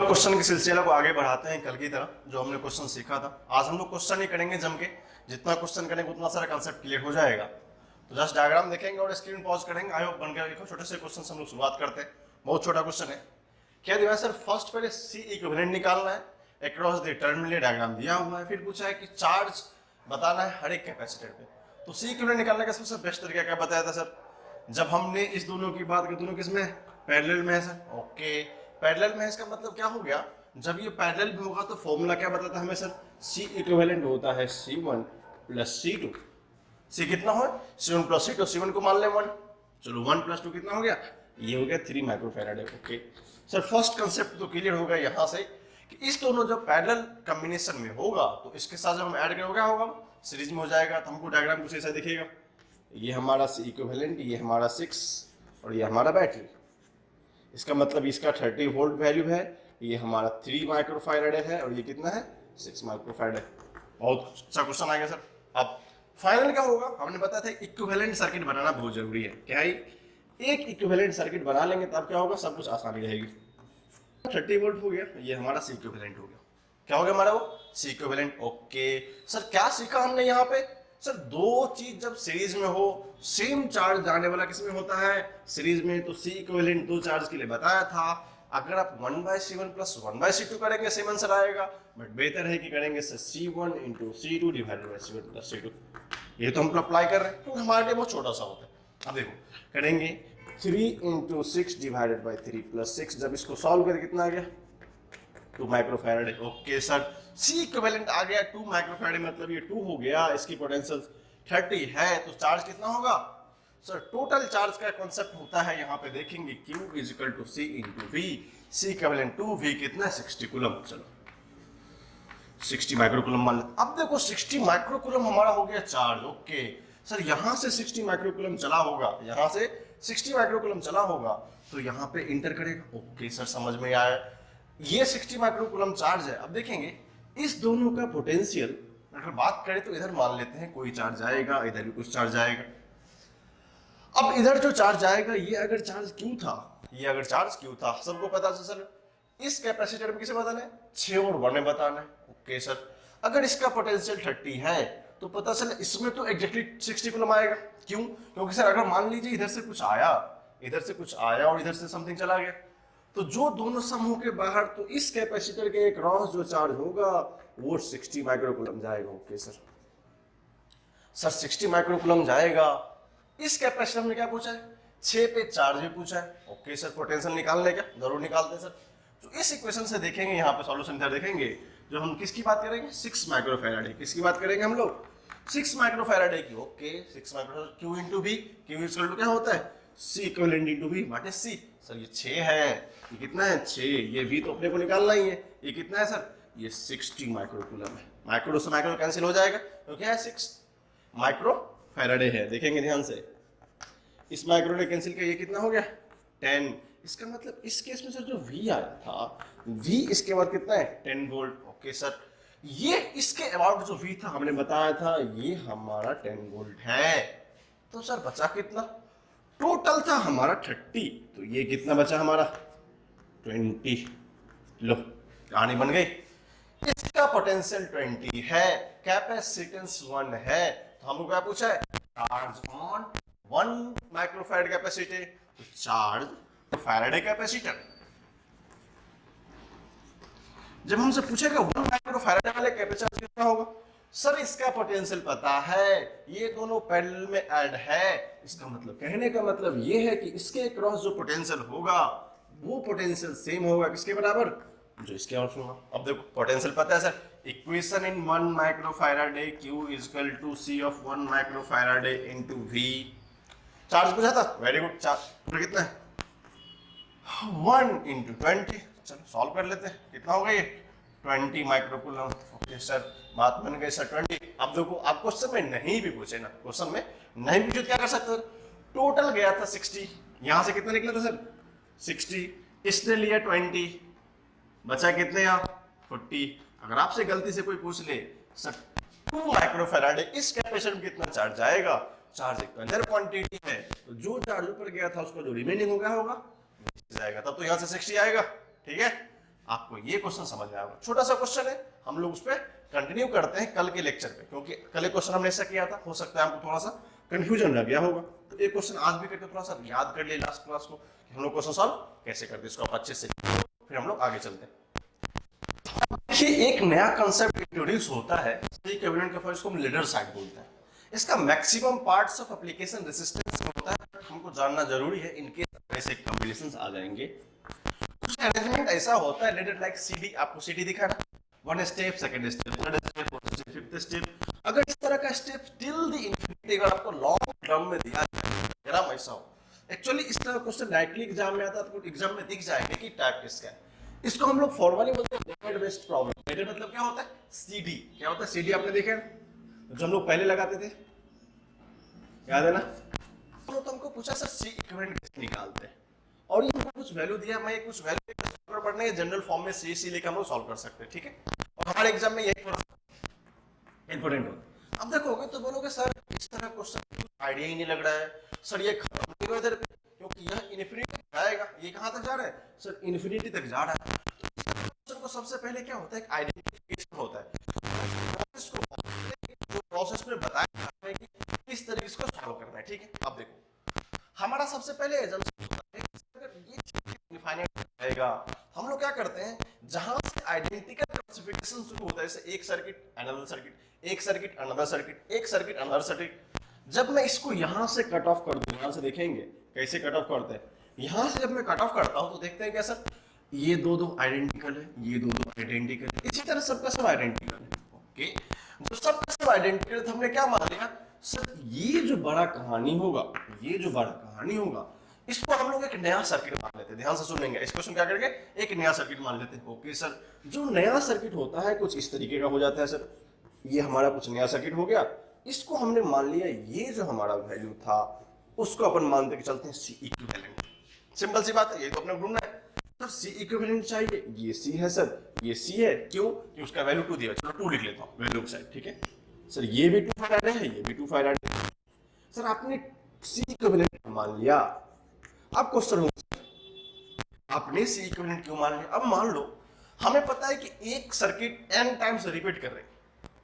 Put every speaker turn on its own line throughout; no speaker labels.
लोग क्वेश्चन के सिलसिले को आगे बढ़ाते हैं कल की तरह जो हमने क्वेश्चन सीखा था। आज हम लोग क्वेश्चन ही करेंगे जम के, जितना क्वेश्चन करेंगे उतना सारा कंसेप्ट क्लियर हो जाएगा। तो जस्ट डायग्राम देखेंगे और स्क्रीन पॉज करेंगे। आई होप बन गया। देखो छोटे से क्वेश्चन से हम लोग शुरुआत करते हैं। बहुत छोटा क्वेश्चन है। क्या दिया है सर? फर्स्ट पहले सी इक्विवेलेंट निकालना है, अक्रॉस द टर्मिनल डायग्राम दिया हुआ है, फिर पूछा है कि चार्ज बताना है हर एक कैपेसिटर पे। तो सी इक्विवेलेंट निकालने का सबसे बेस्ट तरीका क्या बताया था सर? जब हमने इस दोनों की बात की, दोनों किसमें पैरेलल में है सर। ओके, पैरेलल में है इसका मतलब क्या हो गया? जब ये पैरेलल में होगा तो फॉर्मूला क्या बताता है हमें सर? सी इक्विवेलेंट होता है C1 प्लस C2। सी कितना हो? C1 plus C2। C1 को मान ले 1। चलो 1 प्लस 2 कितना हो गया? ये हो गया 3 microfarad. Okay sir, first concept तो क्लियर होगा यहाँ से कि इस दोनों जब पैरेलल कॉम्बिनेशन में होगा तो इसके साथ जब हम ऐड करेंगे क्या होगा? सीरीज में हो जाएगा। तो हमको डायग्राम कुछ ऐसा दिखेगा। ये हमारा सी इक्विवेलेंट, ये हमारा 6 और ये हमारा बैटरी। इसका मतलब इसका 30 वोल्ट वैल्यू है, ये हमारा 3 माइक्रोफैराड है और ये कितना है? 6 माइक्रोफैराड है। बहुत अच्छा क्वेश्चन आएगा सर। अब फाइनल क्या होगा? हमने बताया था इक्विवेलेंट सर्किट बनाना बहुत जरूरी है। क्या है? एक इक्विवेलेंट सर्किट बना लेंगे तब क्या होगा? सब कुछ आसानी रहेगी। 30 वोल्ट हो गया, ये हमारा सी इक्विवेलेंट हो गया। क्या हो गया हमारा? वो सी इक्विवेलेंट। ओके सर, क्या सीखा हमने यहाँ पे? सर दो चीज जब सीरीज में हो, सेम चार्ज जाने वाला किसमें होता है? सीरीज में। तो सी इक्विवेलेंट दो चार्ज के लिए बताया था। अगर आप 1/C1 प्लस 1/C2 करेंगे सेम आंसर आएगा, बट बेहतर है कि करेंगे C1 into C2 divided by C1 plus C2। ये तो हम लोग अप्लाई कर रहे हैं क्योंकि हमारे लिए बहुत छोटा सा होता है। अब देखो करेंगे 3 इंटू 6 डिवाइडेड बाई 3 प्लस 6। जब इसको सॉल्व करें कितना आ गया? 2 microfarad. Okay sir, C equivalent आ गया 2 माइक्रोफैराड, मतलब ये 2 हो गया। इसकी पोटेंशियल 30 है तो चार्ज कितना होगा सर? टोटल चार्ज का कॉन्सेप्ट होता है यहाँ पे देखेंगे Q is equal to C into V। C equivalent 2V कितना है? 60 कूलम। चलो 60 माइक्रोकूलम मान लेते। अब देखो 60 माइक्रोकूलम हमारा हो गया चार्ज। ओके सर, यहां से 60 माइक्रोकूलम चला होगा, यहां से 60 माइक्रोकूलम चला होगा तो यहां पे इंटर करेगा। ओके सर, समझ में आया। ये 60 माइक्रोकूलम चार्ज है। अब देखेंगे इस दोनों का पोटेंशियल अगर बात करें तो इधर मान लेते हैं कोई चार्ज आएगा, इधर भी कुछ चार्ज आएगा। अब इधर जो चार्ज आएगा ये अगर चार्ज क्यू था, ये अगर चार्ज क्यू था, सबको पता है सर इस कैपेसिटर में किसे बताना है? 6 और 1 में बताना है। ओके सर, अगर इसका पोटेंशियल 30 है तो पता चला इसमें तो एग्जैक्टली 60 कूलम आएगा। क्यों? क्योंकि सर अगर मान लीजिए इधर से कुछ आया, इधर से कुछ आया और इधर से समथिंग चला गया तो जो दोनों समूह के बाहर, तो इस कैपेसिटर के क्रॉस जो चार्ज होगा वो 60 माइक्रोकूलम जाएगा। ओके सर, सर 60 माइक्रोकूलम जाएगा। इस कैपेसिटर में क्या पूछा है? 6 पे चार्ज भी पूछा है। ओके सर, पोटेंशियल निकालने का जरूर निकालते हैं सर। तो इस इक्वेशन से देखेंगे, यहाँ पे सॉल्यूशन इधर देखेंगे, जो हम किसकी बात करेंगे? 6 माइक्रोफैराड। किसकी बात करेंगे हम लोग? 6 माइक्रोफैराड की। Okay 6 microfarad Q into V। Q equal to क्या होता है? C equivalent into V what is C? Sir ये 6 है। ये कितना है? 6। ये V तो अपने को निकालना ही है। ये कितना है सर? ये 60 माइक्रोकूलम है। माइक्रो से माइक्रो कैंसिल हो जाएगा तो क्या है? 6 माइक्रोफैराड है। देखेंगे ध्यान से, इस माइक्रो ने कैंसिल किया, ये कितना हो गया? 10। इसका मतलब इस केस में सर जो V आया था, V इसके बाद कितना है? 10 वोल्ट। ओके सर, ये इसके अबाउट जो V था हमने बताया था ये हमारा 10 वोल्ट है। तो सर बचा कितना? टोटल था हमारा 30, तो ये कितना बचा हमारा? 20। लो कहानी बन गई। इसका पोटेंशियल 20 है, कैपेसिटेंस 1 है। तो हमको क्या पूछा है? Charge on 1 microfarad capacity. तो चार्ज फैराडे कैपेसिटर। जब हमसे पूछेगा 1 माइक्रोफैराड वाले कैपेसिटर कितना होगा? सर इसका पोटेंशियल पता है, ये दोनों पैरेलल में ऐड है। इसका मतलब, कहने का मतलब ये है कि इसके क्रॉस जो पोटेंशियल होगा वो पोटेंशियल सेम होगा किसके बराबर? जो इसके और होगा। अब देखो पोटेंशियल पता है sir, equation in 1 microfarad Q is equal to C of 1 microfarad into V। Charge पूछा था, वेरी गुड। चार्ज कितना है? 1 इंटू 20। चलो सॉल्व कर लेते हैं, कितना होगा ये? 20 माइक्रोकूलम। ओके सर, बात बन गई सर 20। अब देखो आप क्वेश्चन में नहीं भी पूछे ना, क्वेश्चन में नहीं पूछे तो क्या कर सकते? टोटल गया था 60, यहां से कितना निकला था सर? 60। इसने लिया 20, बचा कितने यहाँ? 40। अगर आपसे गलती से कोई पूछ ले सर 2 माइक्रोफैराड इस कैपेसिटर में कितना चार्ज आएगा? चार्ज एक अंदर क्वांटिटी है, तो जो चार्ज ऊपर गया था उसका जो रिमेनिंग हो गया होगा जाएगा, तब तो यहां से 60 आएगा। ठीक है, आपको ये क्वेश्चन समझ में आएगा। छोटा सा क्वेश्चन है, हम लोग उस पर कंटिन्यू करते हैं कल के लेक्चर पे, क्योंकि कल एक क्वेश्चन हमने ऐसा किया था, हो सकता है आपको थोड़ा सा कंफ्यूजन रह गया होगा, तो एक क्वेश्चन आज भी करके थोड़ा सा याद कर लिए लास्ट क्लास को कि हम लोग क्वेश्चन सॉल्व कैसे करते हैं, इसको आप अच्छे से फिर हम लोग आगे चलते हैं। देखिए एक नया कंसेप्ट इंट्रोड्यूस होता है इक्विवेलेंट के फॉर, इसको हम लीडर साइड बोलते हैं। इसका maximum parts of application resistance होता है, हमको जानना जरूरी है इनकेस ऐसे कॉम्बिनेशंस आ जाएंगे। कुछ अरेंजमेंट ऐसा होता है लीडर लाइक सीडी, आपको सीडी दिखा ना, one step, second step, third step, fourth step, fifth step. अगर इस तरह का स्टेप टिल द इंफिनिटी अगर आपको लॉन्ग टर्म में दिया जाए, ग्राम ऐसा हो, एक्चुअली इस तरह क्वेश्चन डायरेक्टली एग्जाम में आता है, तो एग्जाम में दिख जाएंगे कि टाइप किसका है। इसको हम लोग फॉर्मली बोलते हैं लिमिट बेस्ड प्रॉब्लम। लिमिट मतलब क्या होता है, सीडी। क्या होता है सीडी, आपने देखा है जो हम लोग पहले लगाते थे, याद है ना। तो तुमको पूछा सर सी इक्विवेलेंट कैसे निकालते हैं, और ये हमको कुछ वैल्यू दिया, मैं कुछ वैल्यू पढ़ने के जनरल फॉर्म में सी लेकर हम लोग सॉल्व कर सकते हैं, ठीक है। और हमारे एग्जाम में यही थोड़ा इंपॉर्टेंट होता है। अब देखोगे तो बोलोगे सर इस तरह क्वेश्चन आइडिया ही नहीं लग रहा है, सर ये खत्म नहीं हो इधर पे, क्योंकि यह इन्फिनिटी जाएगा, ये कहां तक जा रहा है सर, इन्फिनिटी तक जा रहा है। तो इस क्वेश्चन को सबसे पहले क्या होता है, एक आइडेंटिफिकेशन होता है, जो प्रोसेस में बताया जाता है कि किस तरीके से सॉल्व करना है, ठीक है। अब देखो हमारा सबसे पहले आएगा, हम लोग क्या करते हैं, जहां से आइडेंटिकल क्लासिफिकेशन शुरू होता है, जैसे एक सर्किट अनदर सर्किट, एक सर्किट अनदर सर्किट, एक सर्किट अनदर सर्किट, जब मैं इसको यहां से कट ऑफ कर दूं, यहां से देखेंगे कैसे कट ऑफ करते हैं, यहां से जब मैं कट ऑफ करता हूं तो देखते हैं क्या सर, ये दो दो आइडेंटिकल है, ये दो दो आइडेंटिकल है, इसी तरह सबका सब आइडेंटिकल है, ओके। जो सबका सब आइडेंटिकल तो हमने क्या मान लिया सर, ये जो बड़ा कहानी होगा, ये जो बड़ा कहानी होगा, इसको हम लोग एक नया सर्किट मान लेते हैं। ध्यान से सुनेंगे, इस क्वेश्चन क्या करेंगे, एक नया सर्किट मान लेते हैं, ओके सर। जो नया सर्किट होता है कुछ इस तरीके का हो जाता है सर, ये हमारा कुछ नया सर्किट हो गया, इसको हमने मान लिया, ये जो हमारा वैल्यू था उसको अपन मानते चलते हैं सी इक्विवेलेंट। सिंपल सी बात है, ये तो अपने ढूंढना है सर, सी इक्विवेलेंट चाहिए, ये सी है सर, ये सी है, क्यों कि उसका वैल्यू 2 दिया, चलो 2 लिख लेता हूं वैल्यू के साइड, ठीक है सर। ये भी 2 फैराड है, ये भी 2 फैराड है सर, आपने सी इक्विवेलेंट मान लिया। अब क्वेश्चन हो, आपने सी इक्विवेलेंट क्यों मान लिया। अब मान लो हमें पता है कि एक सर्किट n टाइम्स रिपीट कर रहे हैं,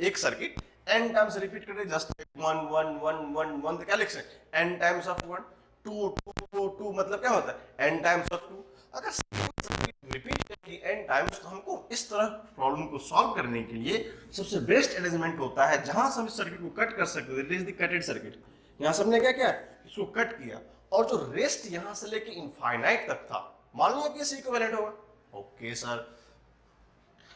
एक सर्किट n टाइम्स रिपीट कर रहे हैं, जस्ट 1 1 1 1 1, तो क्या लिख सकते हैं n टाइम्स ऑफ 1, 2 2 2, मतलब क्या होता है n टाइम्स ऑफ 2। अगर सर्किट रिपीट करेगी n टाइम्स, तो हमको इस तरह प्रॉब्लम को सॉल्व करने के लिए सबसे बेस्ट अरेंजमेंट होता है जहां से हम इस सर्किट को कट कर सकते हैं, इट इज द कटेड सर्किट। यहां से हमने क्या किया, इसको कट किया, और जो रेस्ट यहां से लेके इनफाइनाइट तक था, मान लिया कि सी इक्विवेलेंट होगा, ओके सर।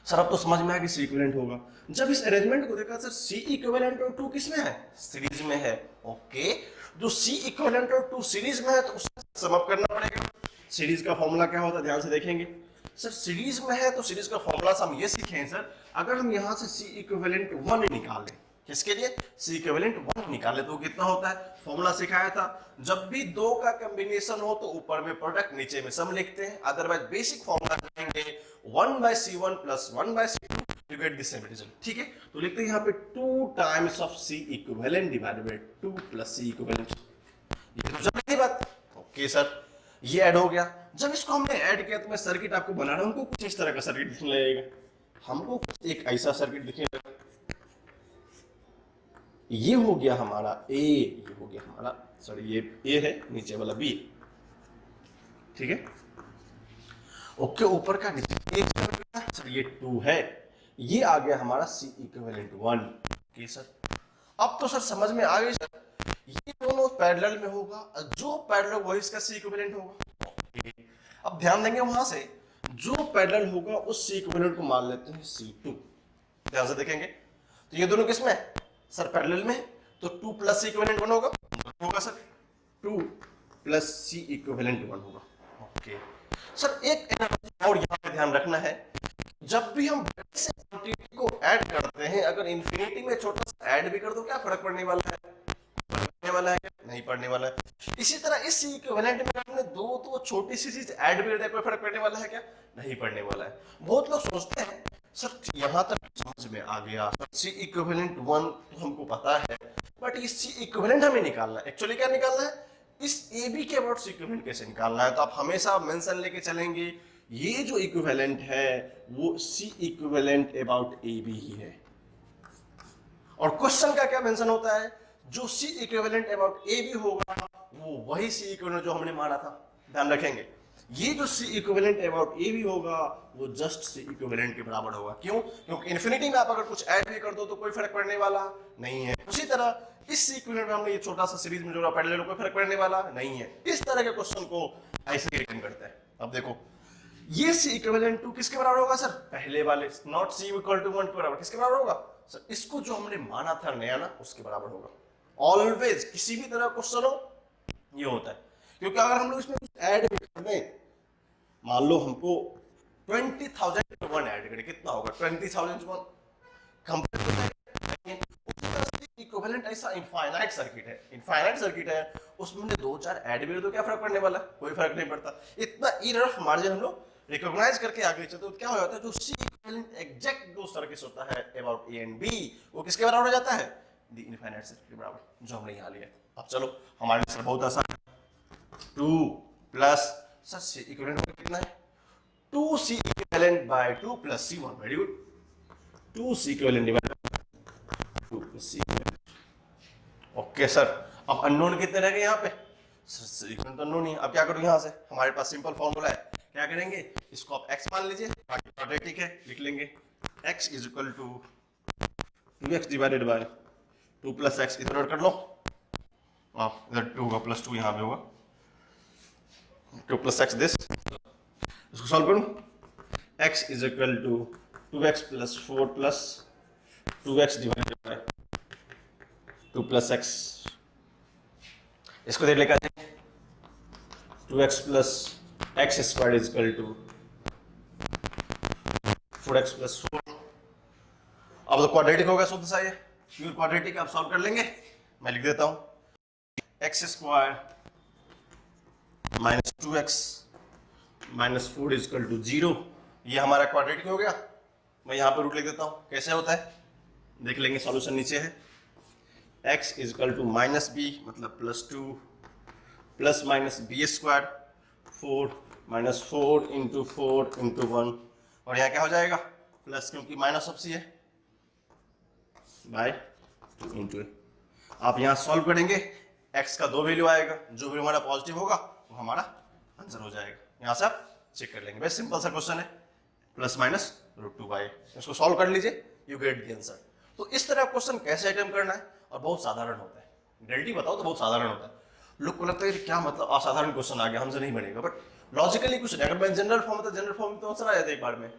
सर अब तो समझ में आया कि सी इक्विवेलेंट होगा। जब इस अरेंजमेंट को देखा सर, सी इक्विवेलेंट और 2 किस में है, सीरीज में है, ओके। जो सी इक्विवेलेंट और 2 सीरीज में है तो उसको सम अप करना पड़ेगा। सीरीज का फॉर्मूला क्या होता है, ध्यान से देखेंगे सर, सीरीज में है तो सीरीज का फॉर्मूला हम ये सीखे हैं सर, अगर हम यहां से सी इक्विवेलेंट 1 निकालें, किसके लिए, सी इक्विवेलेंट 1 निकाले तो कितना होता है, फॉर्मूला सिखाया था, जब भी 2 का कॉम्बिनेशन हो तो ऊपर में प्रोडक्ट नीचे में सम लिखते हैं, अदरवाइज बेसिक फॉर्मूला लिखेंगे 1/C1 + 1/C2 you get the same result, ठीक है। तो लिखते हैं यहाँ पे 2 times of C equivalent divided by 2 + C equivalent, ये तो समझ गई बात, ओके सर। ये ऐड हो गया, जब इसको हमने ऐड किया तो मैं सर्किट आपको बना रहा हूं, हमको कुछ इस तरह का सर्किट दिखने लगेगा, हमको एक ऐसा सर्किट दिखने लगेगा, ये हो गया हमारा ए, ये हो गया हमारा, सॉरी ये ए है, नीचे वाला बी, ठीक है, ओके। ऊपर का नीचे सर ये 2 है, ये आ गया हमारा सी इक्विवेलेंट 1, ओके सर। अब तो सर समझ में आ गई सर, ये दोनों पैरेलल में होगा, जो पैरेलल वही इसका सी इक्विवेलेंट होगा, ओके। अब ध्यान देंगे वहां से जो पैरेलल होगा उस सी इक्विवेलेंट को मान लेते हैं C2, ध्यान से देखेंगे तो ये दोनों किसमें है सर, पैरेलल में, तो 2 + सी इक्विवेलेंट 1 होगा सर, 2 + सी इक्विवेलेंट 1 होगा, ओके सर। एक एनालॉजी और यहां पे ध्यान रखना है, जब भी हम क्वांटिटी को ऐड करते हैं, अगर इंफिनिटी में छोटा सा ऐड भी कर दो क्या फर्क पड़ने वाला है, पड़ने वाला है, नहीं पड़ने वाला है। इसी तरह इस इक्विवेलेंट में हमने 2 तो छोटी सी चीज ऐड भी कर दिया, कोई फर्क पड़ने वाला है क्या, नहीं पड़ने वाला है। बहुत लोग सोचते हैं सर यहां तक समझ में आ गया, सी इक्विवेलेंट 1 तो हमको पता है, बट इस सी इक्विवेलेंट हमें निकालना है, एक्चुअली क्या निकालना है, इस ए बी के अबाउट सी इक्विवेलेंट कैसे निकालना है। तो आप हमेशा मेंशन लेके चलेंगे ये जो इक्विवेलेंट है वो C equivalent about A B ही है। और क्वेश्चन का क्या मेंशन होता है, जो C equivalent about A B होगा वो वही सी इक्विवेलेंट जो हमने माना था। ध्यान रखेंगे, ये जो C equivalent about A B होगा वो जस्ट सी इक्विवेलेंट के बराबर होगा। क्यों? क्योंकि इन्फिनिटी में आप अगर कुछ ऐड भी कर दो तो कोई फर्क पड़ने वाला नहीं है। उसी तरह इस सी इक्विवेलेंट में हमने ये छोटा सा सीरीज में जोड़ा, पढ़ ले लो, कोई फर्क पड़ने वाला नहीं है। इस तरह के क्वेश्चन को ऐसे रिटर्न करते हैं। अब देखो, ये सी इक्विवेलेंट टू किसके बराबर होगा सर? पहले वाले नॉट सी इक्वल टू 1 के बराबर। किसके बराबर होगा सर? इसको जो हमने माना था नया ना, उसके बराबर होगा। ऑलवेज किसी भी तरह क्वेश्चन हो ये होता है, क्योंकि अगर हम लोग इसमें ऐड भी कर दें, मान लो हमको 20,000 वन ऐड करें, कितना होगा? 20,000 वन कंपेयर। इक्विवेलेंट ऐसा इनफाइनाइट सर्किट है, इनफाइनाइट सर्किट है, उसमें दो चार ऐड भी कर दो, क्या फर्क पड़ने वाला? कोई फर्क नहीं पड़ता। इतना इनफ मार्जिन हम लोग रिकॉग्नाइज करके आगे चलते तो क्या हो जाता है, जो सी इक्विवेलेंट एग्जैक्ट दो सर्किट होता है अबाउट ए एंड बी, वो किसके बराबर हो जाता है? द इनफाइनाइट सर्किट के बराबर, जो हमने यहाँ लिया। अब चलो, हमारे लिए बहुत आसान है। 2 प्लस सर सी इक्विवेलेंट कितना है? 2c equivalent by 2 plus c1। Very good. 2c equivalent divided by 2 plus c। Okay sir, अब अननोन कितने रह गए यहाँ पे? सर इक्विवेलेंट तो अननोन ही है। अब क्या करूँ यहाँ से? हमारे पास सिंपल फॉर्मूला है। क्या करेंगे? इसको आप x मान लीजिए, बाकी क्वाड्रेटिक है, लिख लेंगे x is equal to 2x divided by 2 plus x। इधर ऐड कर लो, इधर 2 होगा प्लस 2 यहाँ पे होगा, 2 प्लस x दिस। इसको सॉल्व करूं, x is equal to 2x plus 4 plus 2x divided by 2 plus x। इसको देख लेकर 2x plus x square is equal to 4x plus 4। अब तो क्वाड्रेटिक होगा, शुद्ध सा ये प्योर क्वाड्रेटिक। आप सॉल्व कर लेंगे, मैं लिख देता हूं x square minus 2x minus 4 is equal to 0। ये हमारा क्वाड्रेटिक हो गया। मैं यहाँ पर रूट लिख देता हूँ, कैसे होता है देख लेंगे। सॉल्यूशन नीचे है, x is equal to minus B मतलब plus 2 plus minus B square 4 minus 4 into 4 into 1, और यहाँ क्या हो जाएगा? प्लस, क्योंकि माइनस ऑफ सी है, बाय 2 इंटू। आप यहाँ सॉल्व करेंगे, x का 2 वैल्यू आएगा, जो भी हमारा पॉजिटिव होगा वो हमारा आंसर हो जाएगा। यहाँ से आप चेक कर लेंगे। बस सिंपल सा क्वेश्चन है, प्लस माइनस √2y। इसको सॉल्व कर लीजिए, यू गेट द आंसर। तो इस तरह क्वेश्चन कैसे अटेम्प्ट करना है, और बहुत साधारण होता है। रियलिटी बताओ तो बहुत साधारण होता है। लोग को लगता है कि क्या मतलब असाधारण क्वेश्चन आ गया, हमसे नहीं बनेगा, बट लॉजिकली कुछ नहीं। अगर मैं जनरल फॉर्म तो जनरल फॉर्म में तो आंसर आ जाता है एक बार में।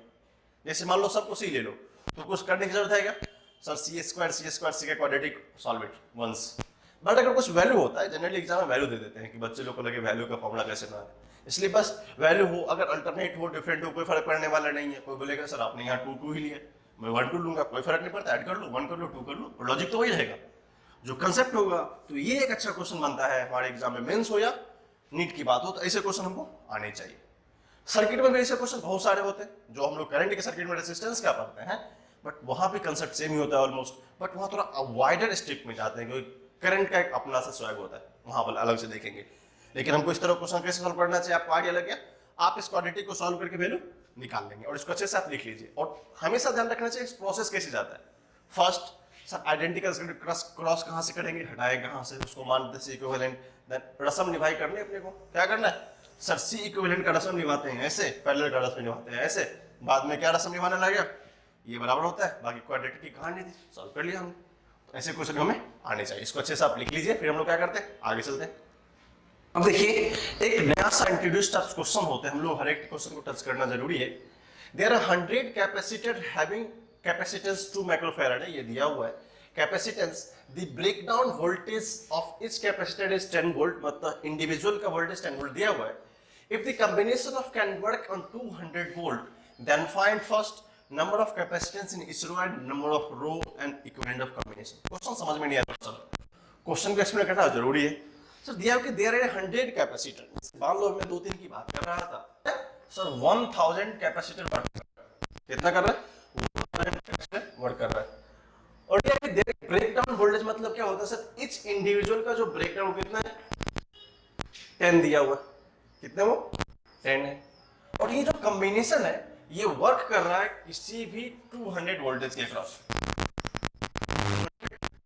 जैसे मान लो सबको सी ले लो, तो कुछ करने की जरूरत है क्या? सर सी स्क्वायर सी का quadratic solve it once. But अगर कुछ वैल्यू होता है, जनरली एग्जाम में वैल्यू दे देते हैं कि बच्चे लोग को लगे वैल्यू का फॉर्मूला कैसे ना है, इसलिए बस वैल्यू हो, अगर अल्टरनेट हो, डिफरेंट हो, कोई फर्क पड़ने वाला नहीं है। कोई बोलेगा सर आपने यहाँ 2 ही लिया, मैं 1 2 लूंगा, कोई फर्क नहीं पड़ता, ऐड कर लो, 1 कर लो, 2 कर लो, लॉजिक तो वही रहेगा, जो कंसेप्ट होगा। तो ये एक अच्छा क्वेश्चन बनता है हमारे एग्जाम में, मेंस हो या नीट की बात हो, तो ऐसे क्वेश्चन हमको आने चाहिए। सर्किट में भी ऐसे क्वेश्चन बहुत सारे होते हैं, जो हम लोग करंट के सर्किट में रेजिस्टेंस क्या पढ़ते हैं, बट वहां भी कंसेप्ट सेम ही होता है ऑलमोस्ट, बट वहां थोड़ा वाइडर स्टेप में जाते हैं, क्योंकि करंट का एक अपना सा स्वैग होता है, वहां पर अलग से देखेंगे। लेकिन हमको इस तरह क्वेश्चन कैसे सॉल्व करना चाहिए, आपको आइडिया लग गया। आप इस क्वाड्रेटिक को सॉल्व करके वैल्यू निकाल लेंगे, और इसको अच्छे से आप लिख लीजिए। और हमेशा ध्यान रखना चाहिए प्रोसेस कैसे जाता है। फर्स्ट सर आइडेंटिकल क्रॉस कहाँ से करेंगे, हटाए कहाँ से, उसको मानते सी इक्विवेलेंट, देन रस्म निभाई करनी अपने को। क्या करना है सर, सी इक्विवेलेंट का रस्म निभाते हैं ऐसे, पैरेलल का रस्म निभाते हैं ऐसे, बाद में क्या रस्म निभाने लग गया, ये बराबर होता है, बाकी क्वाड्रेटिक की कहानी थी, सॉल्व कर लिया हमने। ऐसे क्वेश्चन हमें आने चाहिए, इसको अच्छे से आप लिख लीजिए, फिर हम लोग क्या करते हैं आगे चलते हैं। अब देखिए, एक नया सा इंट्रोड्यूस्ड टाइप्स क्वेश्चन होते हैं, हम लोग हर एक क्वेश्चन को टच करना जरूरी है। There are 100 capacitor having capacitance 2 microfarad है, ये दिया हुआ है। Capacitance, the breakdown voltage of each capacitor is 10 volt, मतलब इंडिविजुअल का वोल्टेज 10 वोल्ट दिया हुआ है। If the combination of can work on 200 volt, then find first number of capacitance in each row and number of row and equivalent of combination. Question समझ में नहीं आता sir, question को explain करना जरूरी है। सर दिया कि देयर आर 100 कैपेसिटर, मान लो मैं 2-3 की बात कर रहा था सर, 1000 कैपेसिटर वर्क कर रहा है, कितना कर रहा है, 1000 कैपेसिटर वर्क कर रहा है। और ये ब्रेकडाउन वोल्टेज मतलब क्या होता है सर, ईच इंडिविजुअल का जो ब्रेकडाउन कितना है, 10 दिया हुआ, कितने वो 10 है। और ये जो कॉम्बिनेशन है ये वर्क कर रहा है किसी भी 200 वोल्टेज के क्रॉस,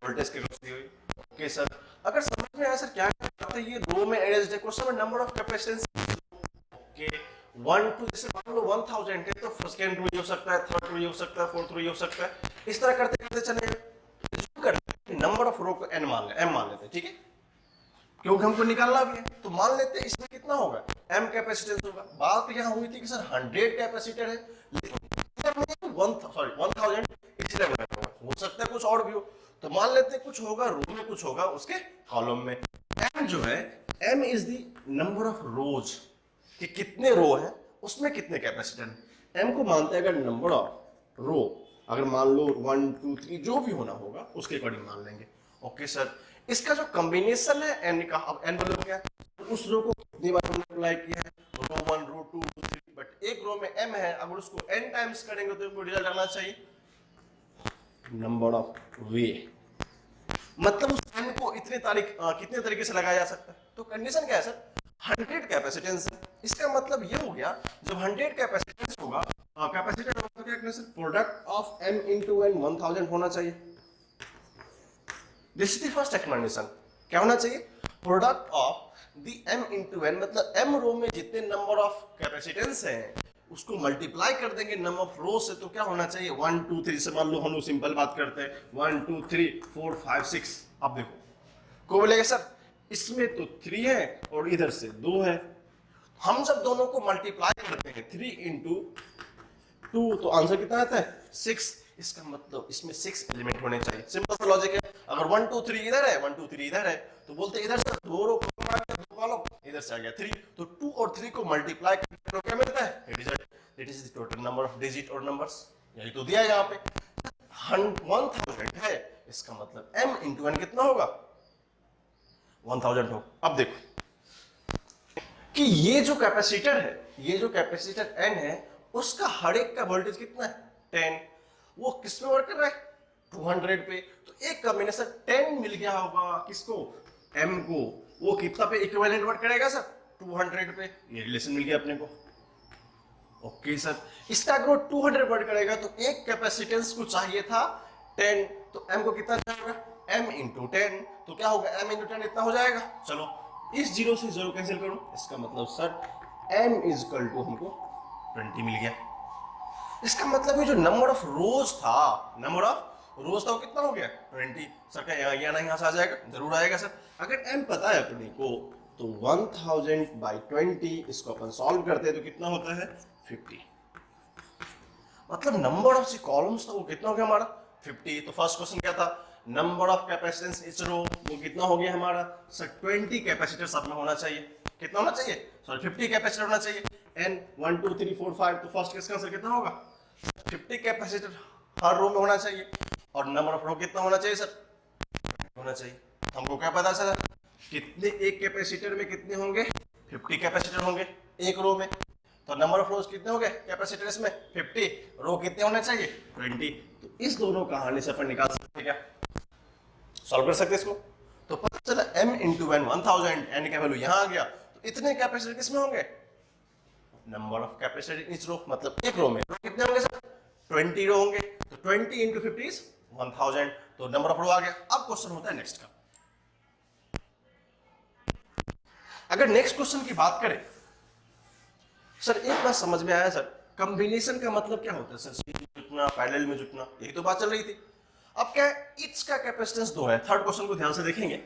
वोल्टेज के क्रॉस दी हुई। ओके सर, अगर समझ में आया सर क्या करते हैं, ये रो में अरेंज्ड है, क्वेश्चन में नंबर ऑफ कैपेसिटेंस ओके 1 2, जैसे मान लो 1000 है तो फर्स्ट सेकंड रो हो सकता है, थर्ड रो हो सकता है, फोर्थ रो हो सकता है, इस तरह करते करते चलेगा। नंबर ऑफ रो को n मान ले, m मान लेते हैं, ठीक है, क्योंकि हमको निकालना भी है। तो मान लेते हैं इसमें कितना होगा, m कैपेसिटेंस होगा। बात यहाँ हुई थी कि सर 100 कैपेसिटर है, लेकिन 1000 इसलिए हो सकता है कुछ और भी हो, तो मान लेते हैं कुछ होगा रो में, कुछ होगा उसके कॉलम में। m जो है, m is the number of रोज, कि कितने रो है उसमें कितने कैपेसिटर है। m को मानते हैं अगर नंबर ऑफ रो, अगर मान लो 1 2 3 जो भी होना होगा उसके अकॉर्डिंग मान लेंगे। ओके सर, इसका जो कॉम्बिनेशन है n का, अब n बदल गया, उस रो को कितनी बार हमने अप्लाई किया है, रो 1 रो 2 रो 3, बट एक रो में m है, अगर उसको n टाइम्स करेंगे तो इनको रिजल्ट आना चाहिए नंबर ऑफ वे, मतलब उस n को इतने कितने तरीके से लगाया जा सकता है। तो कंडीशन क्या है सर, 100 कैपेसिटेंस है, इसका मतलब ये हो गया जब 100 कैपेसिटेंस होगा, कैपेसिटर होगा क्या कहते हैं, product of m into n 1000 होना चाहिए। This is the first explanation, क्या होना चाहिए, product of the m into n, मतलब m रो में जितने नंबर ऑफ कैपेसिटेंस हैं उसको मल्टीप्लाई कर देंगे नंबर ऑफ रो से, तो क्या होना चाहिए 1 2 3, से मान लो हम लोग सिंपल बात करते हैं 1 2 3 4 5 6। अब देखो को बोलेगा सर इसमें तो 3 है और इधर से 2 है, हम जब दोनों को मल्टीप्लाई करते हैं 3 into 2 तो आंसर कितना आता है 6। इसका मतलब इसमें 6 एलिमेंट होने चाहिए, सिंपल सा लॉजिक है। अगर 1 2 3 इधर है, 1 2 3 इधर है, तो बोलते इधर से 2 रो दो कॉलम, इधर से आ गया 3, तो 2 और 3 को मल्टीप्लाई करने पर क्या मिलता है result, that is the total number of digit और नंबर्स, यही तो दिया है यहाँ पे 1000 है, इसका मतलब m into n कितना होगा 1000 हो। अब देखो कि ये जो कैपेसिटर है, ये जो कैपेसिटर n है उसका हर एक का वोल्टेज कितना है 10, वो किस पे वर्क कर रहा है 200 पे, तो एक कॉम्बिनेशन 10 मिल गया होगा किसको m को, वो कितना पे इक्विवेलेंट वर्क करेगा सर 200 पे, ये रिलेशन मिल गया अपने को। ओके सर, इसका अगर 200 वर्क करेगा तो एक कैपेसिटेंस को चाहिए था 10, तो m को कितना चाहिए m into 10, तो क्या होगा m into 10 इतना हो जाएगा। चलो इस जीरो से जीरो कैंसिल करो, इसका मतलब sir m is equal to हमको 20 मिल गया। इसका मतलब ये जो नंबर ऑफ रोज था, नंबर ऑफ रोज था वो कितना हो गया 20। सर क्या यहाँ यहाँ से आ जाएगा, जरूर आएगा सर। अगर m पता है अपने को तो 1000 by 20 इसको अपन सॉल्व करते हैं तो कितना होता है 50, मतलब नंबर ऑफ कॉलम्स था वो कितना हो गया हमारा 50। तो फर्स्ट क्वेश्चन क्या था, नंबर ऑफ कैपेसिटेंस इच रो, वो कितना हो गया हमारा सर 20 कैपेसिटर सब में होना चाहिए, कितना होना चाहिए सॉरी 50 कैपेसिटर होना चाहिए, n 1 2 3 4 5, तो फर्स्ट केस का आंसर कितना होगा 50 कैपेसिटर हर रो में होना चाहिए, और नंबर ऑफ रो कितना होना चाहिए सर होना चाहिए। हमको क्या पता सर कितने एक कैपेसिटर में कितने होंगे 50 कैपेसिटर होंगे एक रो में, तो नंबर ऑफ रोज कितने होंगे कैपेसिटर्स में 50, रो कितने होने चाहिए 20। तो इस दोनों कहानी से अपन निकाल सकते हैं, क्या सॉल्व कर सकते हैं इसको। तो पता चला m into n 1000, n का वैल्यू यहाँ आ गया, तो इतने कैपेसिटर किसमें होंगे नंबर ऑफ कैपेसिटर इच रो, मतलब एक रो में कितने होंगे सर 20 रो होंगे, तो 20 into 50 is 1000, तो नंबर ऑफ रो आ गया। अब क्वेश्चन होता है नेक्स्ट का। अगर नेक्स्ट क्वेश्चन की बात करें सर, एक बात समझ में आया सर, कॉम्बिनेशन का मतलब क्या होता है सर, सीरीज में जुटना पैरेलल में जुटना, यही तो बात चल रही थी। अब क्या है इच का कैपेसिटेंस 2 है, थर्ड क्वेश्चन को ध्यान से देखेंगे,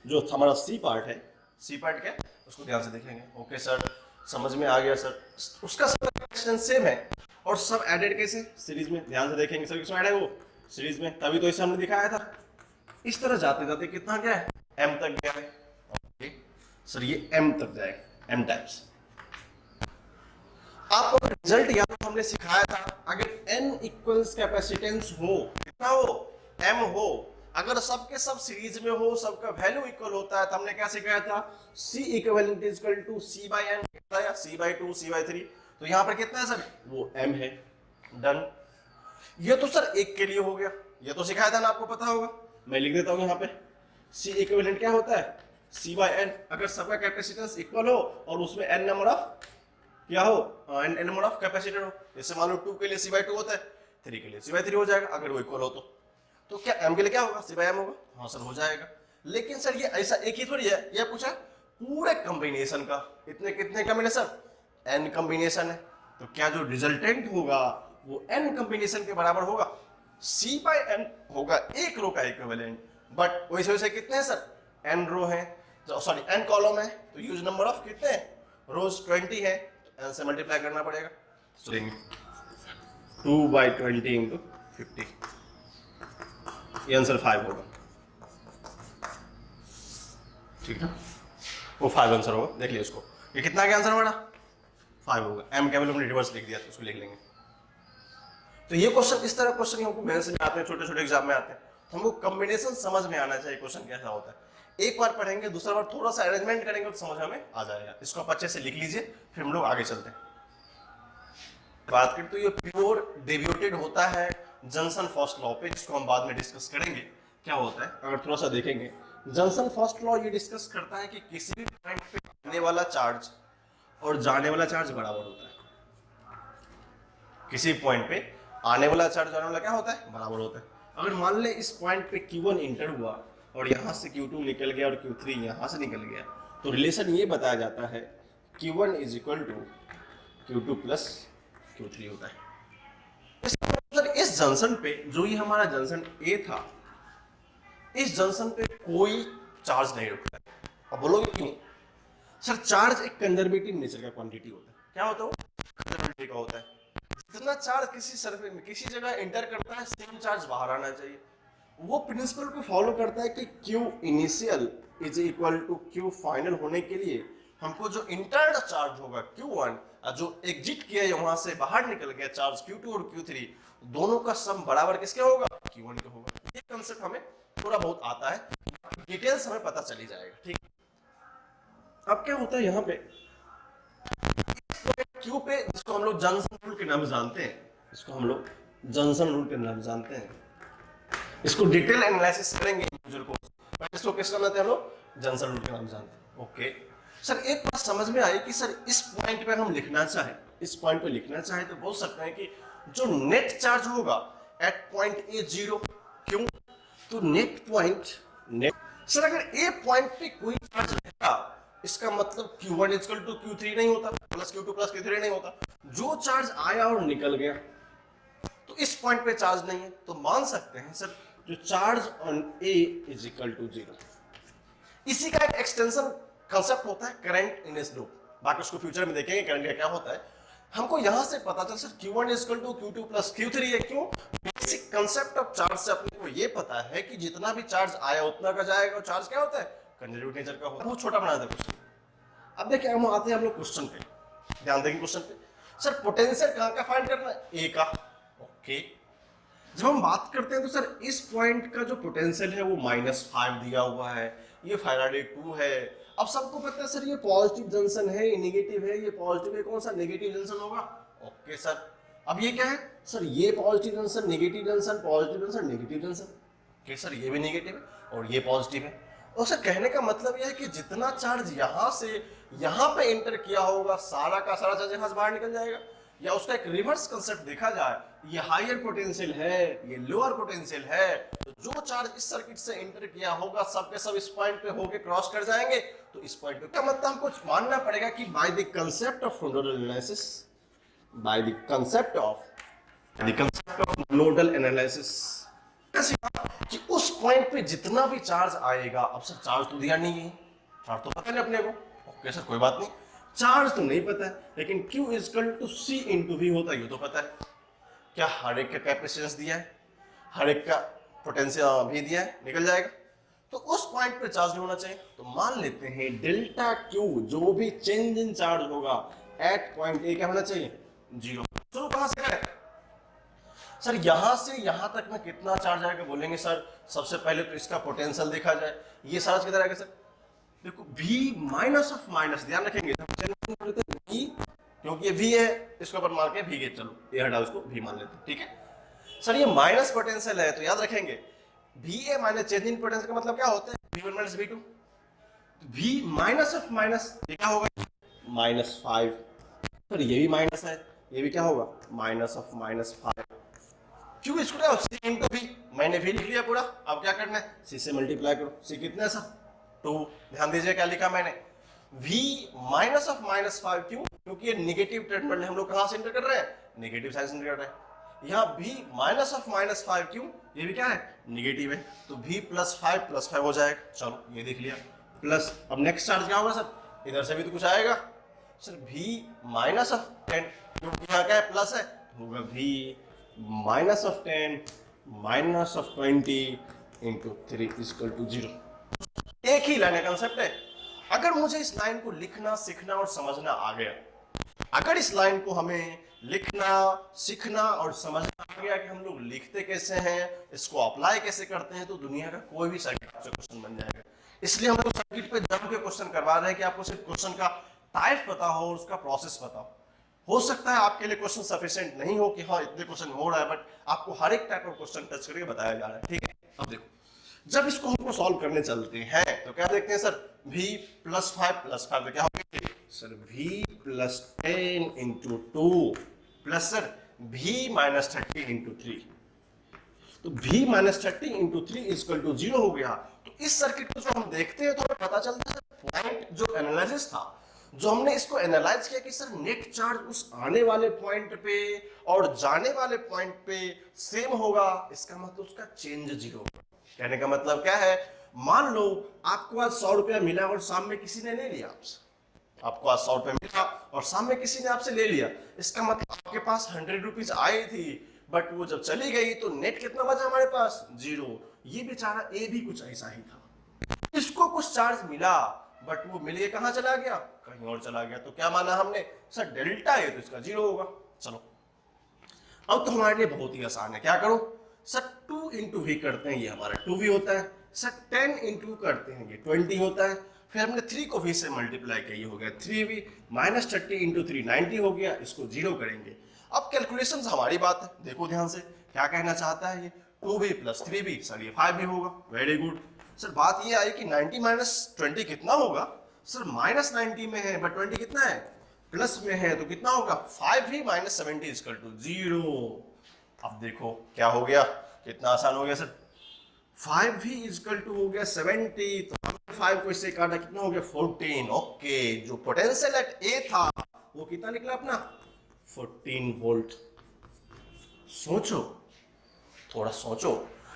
जो हमारा सी पार्ट है, सी पार्ट क्या उसको ध्यान से देखेंगे। ओके सर समझ में आ गया सर, उसका सब कैपेसिटेंस सेम है और सब एडेड कैसे सीरीज में, ध्यान से देखेंगे सर किसमें ऐड है वो सीरीज में, तभी तो इसे हमने दिखाया था। इस तरह जाते जाते कितना गया है m तक गया है। ओके सर ये m तक जाएगा m टाइम्स। आपको रिजल्ट याद तो हमने सिखाया था, अगर n इक्वल्स कैपेसिटेंस हो कितना हो m हो, अगर सबके सब सीरीज में हो, सबका वैल्यू इक्वल होता है, तो हमने क्या सिखाया था C equivalent is equal to C by n, या C by 2 C by 3, तो यहां पर कितना है सर वो m है। डन, ये तो सर एक के लिए हो गया, ये तो सिखाया था ना आपको पता होगा, मैं लिख देता हूं यहां पे C इक्विवेलेंट क्या होता है C by n, अगर सबका कैपेसिटेंस इक्वल हो और उसमें n नंबर ऑफ क्या हो, एन मोड ऑफ कैपेसिटर हो। जैसे मान लो 2 के लिए C/2 होता है, 3 के लिए C/3 हो जाएगा अगर वो इक्वल हो तो क्या m के लिए क्या होगा, C/m होगा। हाँ सर हो जाएगा। लेकिन सर ये ऐसा एक ही थोड़ी है, ये पूछा पूरे कॉम्बिनेशन का, इतने कितने कॉम्बिनेशन, n कॉम्बिनेशन है, तो क्या जो रिजल्टेंट होगा वो n कॉम्बिनेशन के बराबर होगा। C/n होगा एक रो का इक्विवेलेंट, बट वैसे वैसे कितने हैं सर, n रो है, सॉरी n कॉलम है, तो यूज नंबर ऑफ कितने हैं, रोज 20 है, तो n से मल्टीप्लाई करना पड़ेगा। 2/20 इंटू 50, ये आंसर 5 होगा। ठीक है, वो 5 आंसर होगा, देख लिया उसको। ये कितना का आंसर हमारा 5 होगा। m केवल हमने रिवर्स लिख दिया तो उसको लिख लेंगे। तो ये क्वेश्चन, इस तरह क्वेश्चन हमको मेंस में आते हैं, छोटे छोटे एग्जाम में आते हैं, तो हमको कॉम्बिनेशन समझ में आना चाहिए क्वेश्चन कैसा होता है। एक बार पढ़ेंगे, दूसरा बार थोड़ा सा अरेंजमेंट करेंगे तो समझ हमें आ जाएगा। इसको आप अच्छे से लिख लीजिए, फिर हम लोग आगे चलते हैं। बात करें तो ये प्योर डेविएटेड होता है जॉनसन फर्स्ट लॉ पे, जिसको हम बाद में डिस्कस करेंगे क्या होता है। अगर थोड़ा सा देखेंगे, जॉनसन फर्स्ट लॉ ये डिस्कस करता है कि किसी भी पॉइंट पे आने वाला चार्ज और जाने वाला चार्ज बराबर होता है। किसी पॉइंट पे आने वाला चार्ज जाने वाला क्या होता है, बराबर होता है। अगर मान ले इस पॉइंट पे Q1 इंटर हुआ और यहां से Q2 निकल गया और Q3 यहां से निकल गया, तो रिलेशन ये बताया जाता है Q1 is equal to Q2 plus Q3 होता है। इस जंक्शन पे, जो ये हमारा जंक्शन ए था, इस जंक्शन पे कोई चार्ज नहीं रुकता है। अब बोलोगे क्यों सर, चार्ज एक कंजर्वेटिव नेचर का क्वांटिटी होता है। क्या होता है वो, कंजर्वेटिव का होता है। जितना चार्ज किसी सरफेस में किसी जगह एंटर करता है, सेम चार्ज बाहर आना चाहिए। वो प्रिंसिपल को फॉलो करता है कि Q initial is equal to Q final होने के लिए हमको जो इंटर्ड चार्ज होगा Q1 और जो एग्जिट किया है वहां से बाहर निकल गया चार्ज Q2 और Q3, दोनों का सम बराबर किसके होगा, Q1 के होगा। ये कंसेप्ट हमें थोड़ा बहुत आता है, डिटेल्स हमें पता चली जाएगा। ठीक, अब क्या होता है यहाँ पे Q पे, जिसको हम लोग जॉनसन रूल के नाम जानते हैं, इसको हम लोग जॉनसन रूल के नाम जानते हैं, इसको डिटेल एनालिसिस करेंगे इंडिविजुअल को, बट इसको किस नाम जानते हैं हम लोग, जॉनसन रूल के नाम जानते हैं। ओके सर, एक बात समझ में आई कि सर इस पॉइंट पे हम लिखना चाहें, इस पॉइंट पे लिखना चाहें तो बोल सकते हैं कि जो नेट चार्ज होगा एट पॉइंट ए 0, क्यों, तो नेट पॉइंट नेट सर अगर ए पॉइंट पे कोई चार्ज रहेगा, इसका मतलब Q1 इक्वल टू Q3 नहीं होता, प्लस Q2 प्लस Q3 नहीं होता। जो चार्ज आया और निकल गया, तो इस पॉइंट पे चार्ज नहीं है, तो मान सकते हैं सर जो charge on A is equal to 0। इसी का एक एक्सटेंशन कंसेप्ट होता है करंट इन इस लूप, बाकी उसको फ्यूचर में देखेंगे करंट का क्या होता है। हमको यहां से पता चल sir Q1 is equal to Q2 plus Q3 है, क्यों, बेसिक कंसेप्ट ऑफ चार्ज से अपने को ये पता है कि जितना भी चार्ज आया उतना का जाएगा, और चार्ज क्या होता है, कंजर्वेटिव नेचर का होता है। बहुत छोटा बना देता क्वेश्चन। अब देखिए हम आते हैं हम लोग क्वेश्चन पे, ध्यान देंगे क्वेश्चन पे। सर पोटेंशियल कहां का फाइंड करना है, ए का। ओके, जब हम बात करते हैं तो सर इस पॉइंट का जो पोटेंशियल है वो -5 दिया हुआ है, ये फैराडे 2 है। अब सबको पता है सर ये पॉजिटिव जंक्शन है, ये नेगेटिव है, ये पॉजिटिव है, कौन सा नेगेटिव जंक्शन होगा। ओके सर, अब ये क्या है सर, ये positive junction, negative junction, positive junction, negative junction. Okay sir, ये भी नेगेटिव है और ये पॉजिटिव है। और सर कहने का मतलब यह है कि जितना चार्ज यहां से यहां पे एंटर किया होगा, सारा का सारा चार्ज यहां से बाहर निकल जाएगा। या उसका एक रिवर्स कंसेप्ट देखा जाए, ये हायर पोटेंशियल है, ये लोअर पोटेंशियल है, तो जो चार्ज इस सर्किट से एंटर किया होगा सब के सब इस पॉइंट पे होके क्रॉस कर जाएंगे। तो इस पॉइंट पे क्या मतलब हमको मानना पड़ेगा कि by the concept of nodal analysis, by the concept of nodal analysis कि उस पॉइंट पे जितना भी चार्ज आएगा, अब सर चार्ज तो दिया नहीं है, चार्ज तो पता नहीं अपने को। ओके सर, कोई बात नहीं, चार्ज तो नहीं पता है, लेकिन Q equal to C into V होता है, ये तो पता है। क्या हर एक का कैपेसिटेंस दिया है, हर एक का पोटेंशियल भी दिया है, निकल जाएगा। तो उस पॉइंट पे चार्ज नहीं होना चाहिए, तो मान लेते हैं डेल्टा Q, जो भी चेंज इन चार्ज होगा एट पॉइंट ए क्या होना चाहिए, 0। शुरू कहां से करें सर, यहां से यहां तक में कितना चार्ज आएगा, बोलेंगे सर सबसे पहले तो इसका पोटेंशियल देखा जाए। ये चार्ज किधर आएगा सर, देखो V माइनस ऑफ माइनस, ध्यान रखेंगे V, क्योंकि ये V है, इसको अपन मान के V के, चलो ये हटा, उसको V मान लेते हैं, ठीक है सर। ये माइनस पोटेंशियल है, तो याद रखेंगे VA minus change in potential का मतलब क्या होता है, V1 minus V2। V minus of minus, ये क्या होगा, -5। सर ये भी माइनस है, ये भी क्या होगा माइनस ऑफ -5। क्यों इसको क्या सी इंटू भी, मैंने भी लिख लिया पूरा। अब क्या करना है, सी से मल्टीप्लाई करो। सी कितना है सर 2। ध्यान दीजिए क्या लिखा मैंने, v माइनस ऑफ -5। क्यों, क्योंकि ये निगेटिव टर्मिनल है, हम लोग कहां से इंटर कर रहे हैं, नेगेटिव साइन से इंटर कर रहे हैं। यहाँ v माइनस ऑफ -5, क्यों, ये भी क्या है निगेटिव है, तो v +5 हो जाएगा। चलो ये देख लिया प्लस। अब नेक्स्ट चार्ज क्या होगा सर, इधर से भी तो कुछ आएगा सर, v माइनस ऑफ 10, क्योंकि यहाँ क्या है प्लस है, होगा v minus of 10 minus of 20 into 3 equal to 0। एक ही लाइन का कंसेप्ट है। अगर मुझे इस लाइन को लिखना सीखना और समझना आ गया, अगर इस लाइन को हमें लिखना सीखना और समझना आ गया कि हम लोग लिखते कैसे हैं, इसको अप्लाई कैसे करते हैं, तो दुनिया का कोई भी सर्किट आपसे क्वेश्चन बन जाएगा। इसलिए हम लोग सर्किट पे जम के क्वेश्चन करवा रहे हैं कि आपको सिर्फ क्वेश्चन का टाइप पता हो और उसका प्रोसेस पता हो सकता है आपके लिए क्वेश्चन सफिशिएंट नहीं हो कि हाँ इतने क्वेश्चन हो रहा है, बट आपको हर एक टाइप ऑफ क्वेश्चन टच करके बताया जा रहा है। ठीक है, अब देखो जब इसको हमको सॉल्व करने चलते हैं तो क्या देखते हैं सर, v +5 तो क्या होगा sir, v +10 into 2 plus sir v -30 into 3। तो v -30 इंटू 3 इक्वल टू 0 हो गया। तो इस सर्किट को जो हम देखते हैं तो हमें पता चलता है पॉइंट जो एनालिसिस था, जो हमने इसको एनालाइज किया कि सर नेट चार्ज उस आने वाले पॉइंट पे और जाने वाले पॉइंट पे सेम होगा, इसका मतलब उसका चेंज 0 होगा। कहने का मतलब क्या है, मान लो आपको आज 100 रुपया मिला और शाम में किसी ने ले लिया आपसे, आपको आज 100 रुपया मिला और शाम में किसी ने आपसे ले लिया, इसका मतलब आपके पास 100 रुपीज आई थी, बट वो जब चली गई तो नेट कितना बचा हमारे पास 0। ये बेचारा ए भी कुछ ऐसा ही था, इसको कुछ चार्ज मिला बट वो मिल के कहां चला गया, कहीं और चला गया। तो क्या माना हमने सर, डेल्टा है तो इसका 0 होगा। चलो अब तो हमारे लिए बहुत ही आसान है, क्या करो सर 2 इंटू वी करते हैं, ये हमारा 2v होता है सर, 10 इंटू करते हैं ये 20 होता है, फिर हमने 3 को v से मल्टीप्लाई किया, ये हो गया 3v -30 इंटू 3 90 हो गया, इसको 0 करेंगे। अब कैलकुलेशंस हमारी बात है, देखो ध्यान से क्या कहना चाहता है ये, 2v + 3v सर ये 5v होगा। वेरी गुड सर, बात ये आई कि 90 -20 कितना होगा सर, -90 में है बट 20 कितना है प्लस में है, तो कितना होगा 5v -70 इक्वल टू 0। अब देखो क्या हो गया, कितना आसान हो गया सर, 5v इक्वल टू हो गया 70, तो हमने 5 को इससे काटा, कितना हो गया 14। ओके, जो पोटेंशियल एट ए था वो कितना निकला अपना 14 वोल्ट। सोचो, थोड़ा सोचो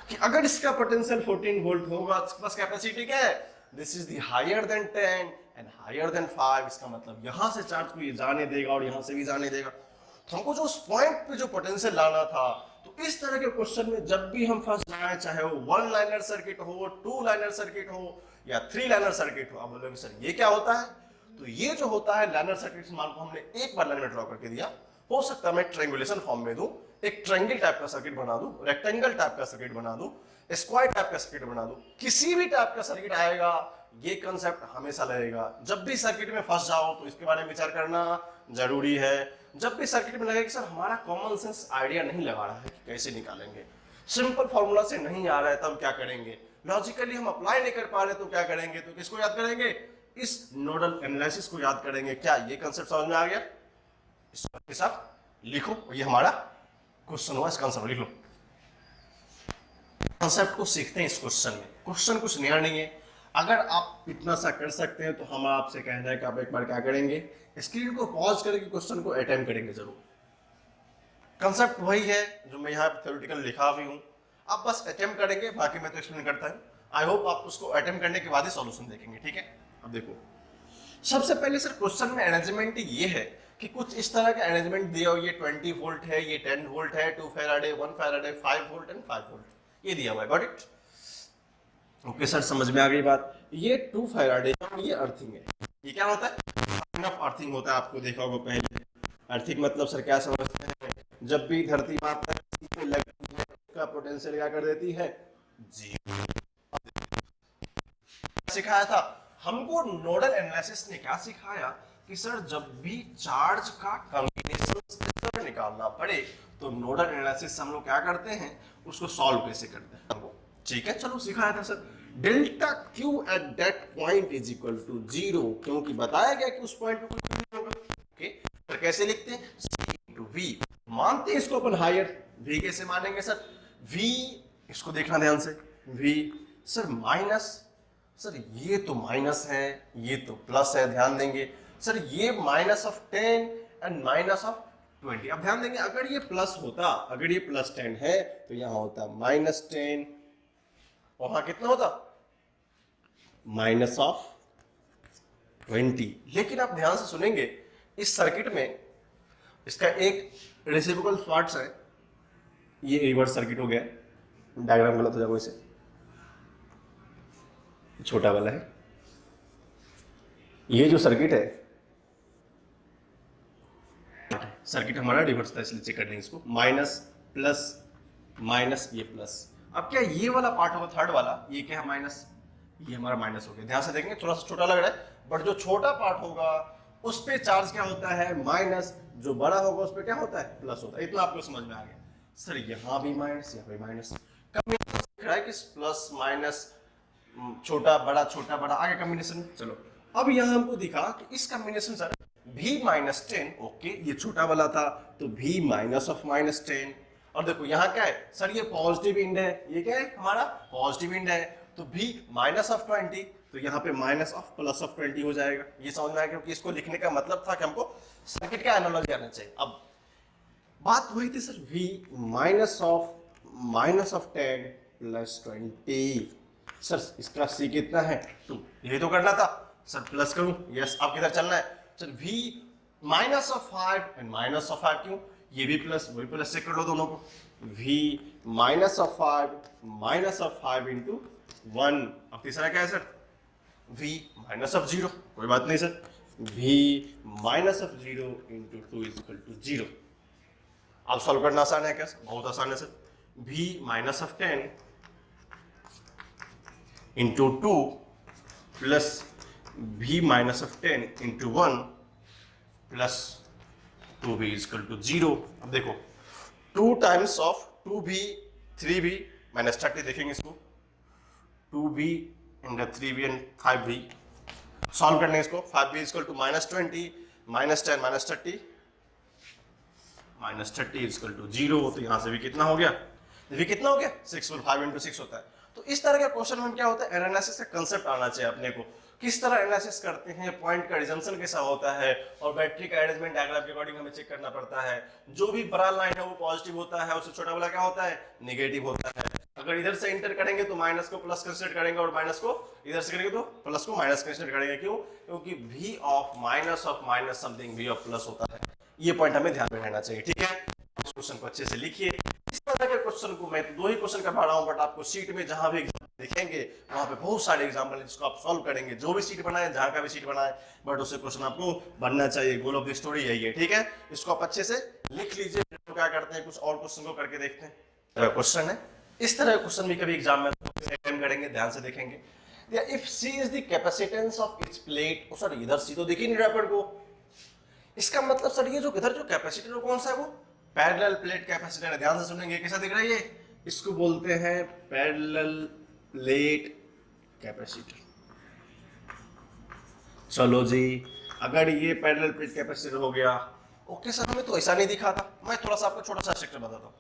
कि अगर इसका पोटेंशियल 14 वोल्ट होगा, इसके पास कैपेसिटी क्या है, this is the higher than 10 and higher than 5, इसका मतलब यहां से चार्ज को ये जाने देगा और यहां से भी जाने देगा। तो हमको जो उस पॉइंट पे जो पोटेंशियल लाना था, तो इस तरह के क्वेश्चन में जब भी हम फंस जाए, चाहे वो 1 लाइनर सर्किट हो, 2 लाइनर सर्किट हो या 3 लाइनर सर्किट हो, आप बोलोगे सर ये क्या होता है, तो ये जो होता है लाइनर सर्किट मान को हमने एक बार लाइन में ड्रॉ करके दिया, हो सकता है मैं ट्रायंगुलेशन फॉर्म में दूं, एक ट्रायंगल टाइप का सर्किट बना दूं, रेक्टेंगल टाइप का सर्किट बना दूं, स्क्वायर टाइप का सर्किट बना दूं, किसी भी टाइप का सर्किट आएगा, ये कंसेप्ट हमेशा लगेगा। जब भी सर्किट में फंस जाओ तो इसके बारे में विचार करना जरूरी है। जब भी सर्किट में लगे कि सर हमारा कॉमन सेंस आइडिया नहीं लगा रहा है कि कैसे निकालेंगे, सिंपल फॉर्मूला से नहीं आ रहा है, तब क्या करेंगे, लॉजिकली हम अप्लाई नहीं कर पा रहे तो क्या करेंगे, तो किसको याद करेंगे, इस नोडल एनालिसिस को याद करेंगे। क्या ये कंसेप्ट समझ में आ गया, इसके साथ लिखो, ये हमारा क्वेश्चन हुआ, इस कंसेप्ट लिख लो। कंसेप्ट को सीखते हैं इस क्वेश्चन में, क्वेश्चन कुछ नया नहीं है। अगर आप इतना सा कर सकते हैं तो हम आपसे कहना है कि आप एक बार क्या करेंगे, स्क्रीन को पॉज करके क्वेश्चन को अटेम्प्ट करेंगे जरूर। कंसेप्ट वही है जो मैं यहाँ थ्योरेटिकल लिखा भी हूँ, आप बस अटेम्प्ट करेंगे, बाकी मैं तो एक्सप्लेन करता हूँ। आई होप आप उसको अटेम्प्ट करने के बाद ही सॉल्यूशन देखेंगे, ठीक है। अब देखो सबसे पहले सर क्वेश्चन में अरेंजमेंट ये है कि कुछ इस तरह का अरेंजमेंट दिया हो, ये 20 वोल्ट है, ये 10 वोल्ट है, 2 Faraday, 1 Faraday, 5 volt and 5 volt, ये दिया हुआ है। गॉट इट, ओके सर, समझ में आ गई बात। ये 2 फैराडे ये अर्थिंग है, ये क्या होता है, साइन ऑफ अर्थिंग होता है, आपको देखा होगा पहले। अर्थिंग मतलब सर क्या समझते हैं, जब भी धरती माता पे लगती है का पोटेंशियल क्या कर देती है, जीरो। सिखाया था हमको नोडल एनालिसिस ने, क्या सिखाया कि सर जब भी चार्ज का कॉम्बिनेशन निकालना पड़े तो नोडल एनालिसिस हम लोग क्या करते हैं, उसको सॉल्व कैसे करते हैं, ठीक है। चलो सिखाया था sir, delta Q at that point is equal to 0, क्योंकि बताया गया कि उस पॉइंट पे कुछ नहीं होगा। ओके, कैसे लिखते हैं, C इंटू वी। मानते हैं इसको अपन हायर, V कैसे मानेंगे सर, V इसको देखना ध्यान से, V सर माइनस, सर ये तो माइनस है, ये तो प्लस है, ध्यान देंगे सर ये minus of 10 and minus of 20। अब ध्यान देंगे अगर ये प्लस होता, अगर ये प्लस 10 है तो यहां होता माइनस 10, वहां कितना होता माइनस ऑफ 20। लेकिन आप ध्यान से सुनेंगे इस सर्किट में इसका एक रेसिप्रोकल पार्ट्स है, ये रिवर्स सर्किट हो गया, डायग्राम गलत हो जाएगा, इसे छोटा वाला है, ये जो सर्किट है सर्किट हमारा रिवर्स था, इसलिए चेक कर लेंगे इसको, माइनस प्लस माइनस ये प्लस। अब क्या ये वाला पार्ट होगा थर्ड वाला, ये क्या है माइनस, ये हमारा माइनस हो गया। ध्यान से देखेंगे थोड़ा सा छोटा लग रहा है, बट जो छोटा पार्ट होगा उस पे चार्ज क्या होता है माइनस, जो बड़ा होगा उस पे क्या होता है प्लस होता है। इतना आपको समझ में आ गया। सर यहाँ भी माइनस, यहाँ भी माइनस, कॉम्बिनेशन दिख रहा है कि प्लस माइनस, छोटा बड़ा आगे कॉम्बिनेशन। चलो अब यहाँ हमको दिखा कि इस combination sir v minus 10, okay ये छोटा वाला था तो v माइनस ऑफ माइनस 10, और देखो यहाँ क्या है सर ये पॉजिटिव इंड है, ये क्या है हमारा पॉजिटिव इंड है, तो v माइनस ऑफ 20, तो यहाँ पे माइनस ऑफ प्लस ऑफ 20 हो जाएगा। ये समझ में आया, क्योंकि इसको लिखने का मतलब था कि हमको सर्किट का एनालॉजी आना चाहिए। अब बात वही थी sir v minus of 10 plus 20, sir इसका c कितना है 2, यही तो करना था सर, प्लस करूं, यस अब किधर चलना है sir v minus of 5 and minus of 5, क्यों ये भी प्लस वही प्लस चेक कर लो दोनों को, v माइनस ऑफ 5 इंटू 1। अब तीसरा क्या है सर v माइनस ऑफ 0, कोई बात नहीं sir, v minus of 0 into 2 is equal to 0। अब सॉल्व करना आसान है क्या, बहुत आसान है sir, v minus of 10 into 2 plus v minus of 10 into 1 plus 2v is equal to 0। अब देखो 2 times of 2v 3v minus 30, देखेंगे इसको 2v into 3v and 5v, solve करने इसको, 5v is equal to minus 20 minus 10 minus 30 is equal to 0, तो यहां से भी कितना हो गया, v कितना हो गया 6, 5 इंटू 6 होता है। तो इस तरह का क्वेश्चन में क्या होता है एनालिसिस का कंसेप्ट आना चाहिए अपने को, किस तरह एनालिसिस करते हैं, पॉइंट का रिजम्पशन कैसा होता है, और बैटरी का अरेंजमेंट डायग्राम के अकॉर्डिंग हमें चेक करना पड़ता है। जो भी बड़ा लाइन है वो पॉजिटिव होता है, उससे छोटा वाला क्या होता है नेगेटिव होता है। अगर इधर से इंटर करेंगे तो माइनस को प्लस कंसीडर करेंगे, और माइनस को इधर से करेंगे तो प्लस को माइनस कंसीडर करेंगे। क्यों, क्योंकि v of minus something v of plus होता है। ये पॉइंट हमें ध्यान में रहना चाहिए, ठीक है। इस क्वेश्चन को अच्छे से लिखिए। इस तरह के क्वेश्चन को मैं 2 ही क्वेश्चन करवा रहा हूं, बट आपको शीट में जहां भी दिखेंगे वहां पे बहुत सारे एग्जाम्पल है जिसको आप सॉल्व करेंगे। जो भी सीट बनाए, जहां का भी सीट बनाए, बट उससे क्वेश्चन आपको बनना चाहिए। गोल ऑफ द स्टोरी यही है, ठीक है। इसको आप अच्छे से लिख लीजिए। तो क्या करते हैं, कुछ और क्वेश्चन को करके देखते हैं। क्वेश्चन है इस तरह क्वेश्चन भी कभी एग्जाम में अटेम्प्ट करेंगे, ध्यान से देखेंगे। If C is the capacitance of its plate, sir इधर C तो दिख ही नहीं रहा अपन को, इसका मतलब सर ये जो इधर जो कैपेसिटर है कौन सा है, वो पैरेलल प्लेट कैपेसिटर है। ध्यान से सुनेंगे, कैसा दिख रहा है ये, इसको बोलते हैं पैरेलल प्लेट कैपेसिटर। चलो जी, अगर ये पैरेलल प्लेट कैपेसिटर हो गया, ओके सर हमें तो ऐसा नहीं दिखा था। मैं थोड़ा सा आपको छोटा सा स्ट्रक्चर बताता हूँ।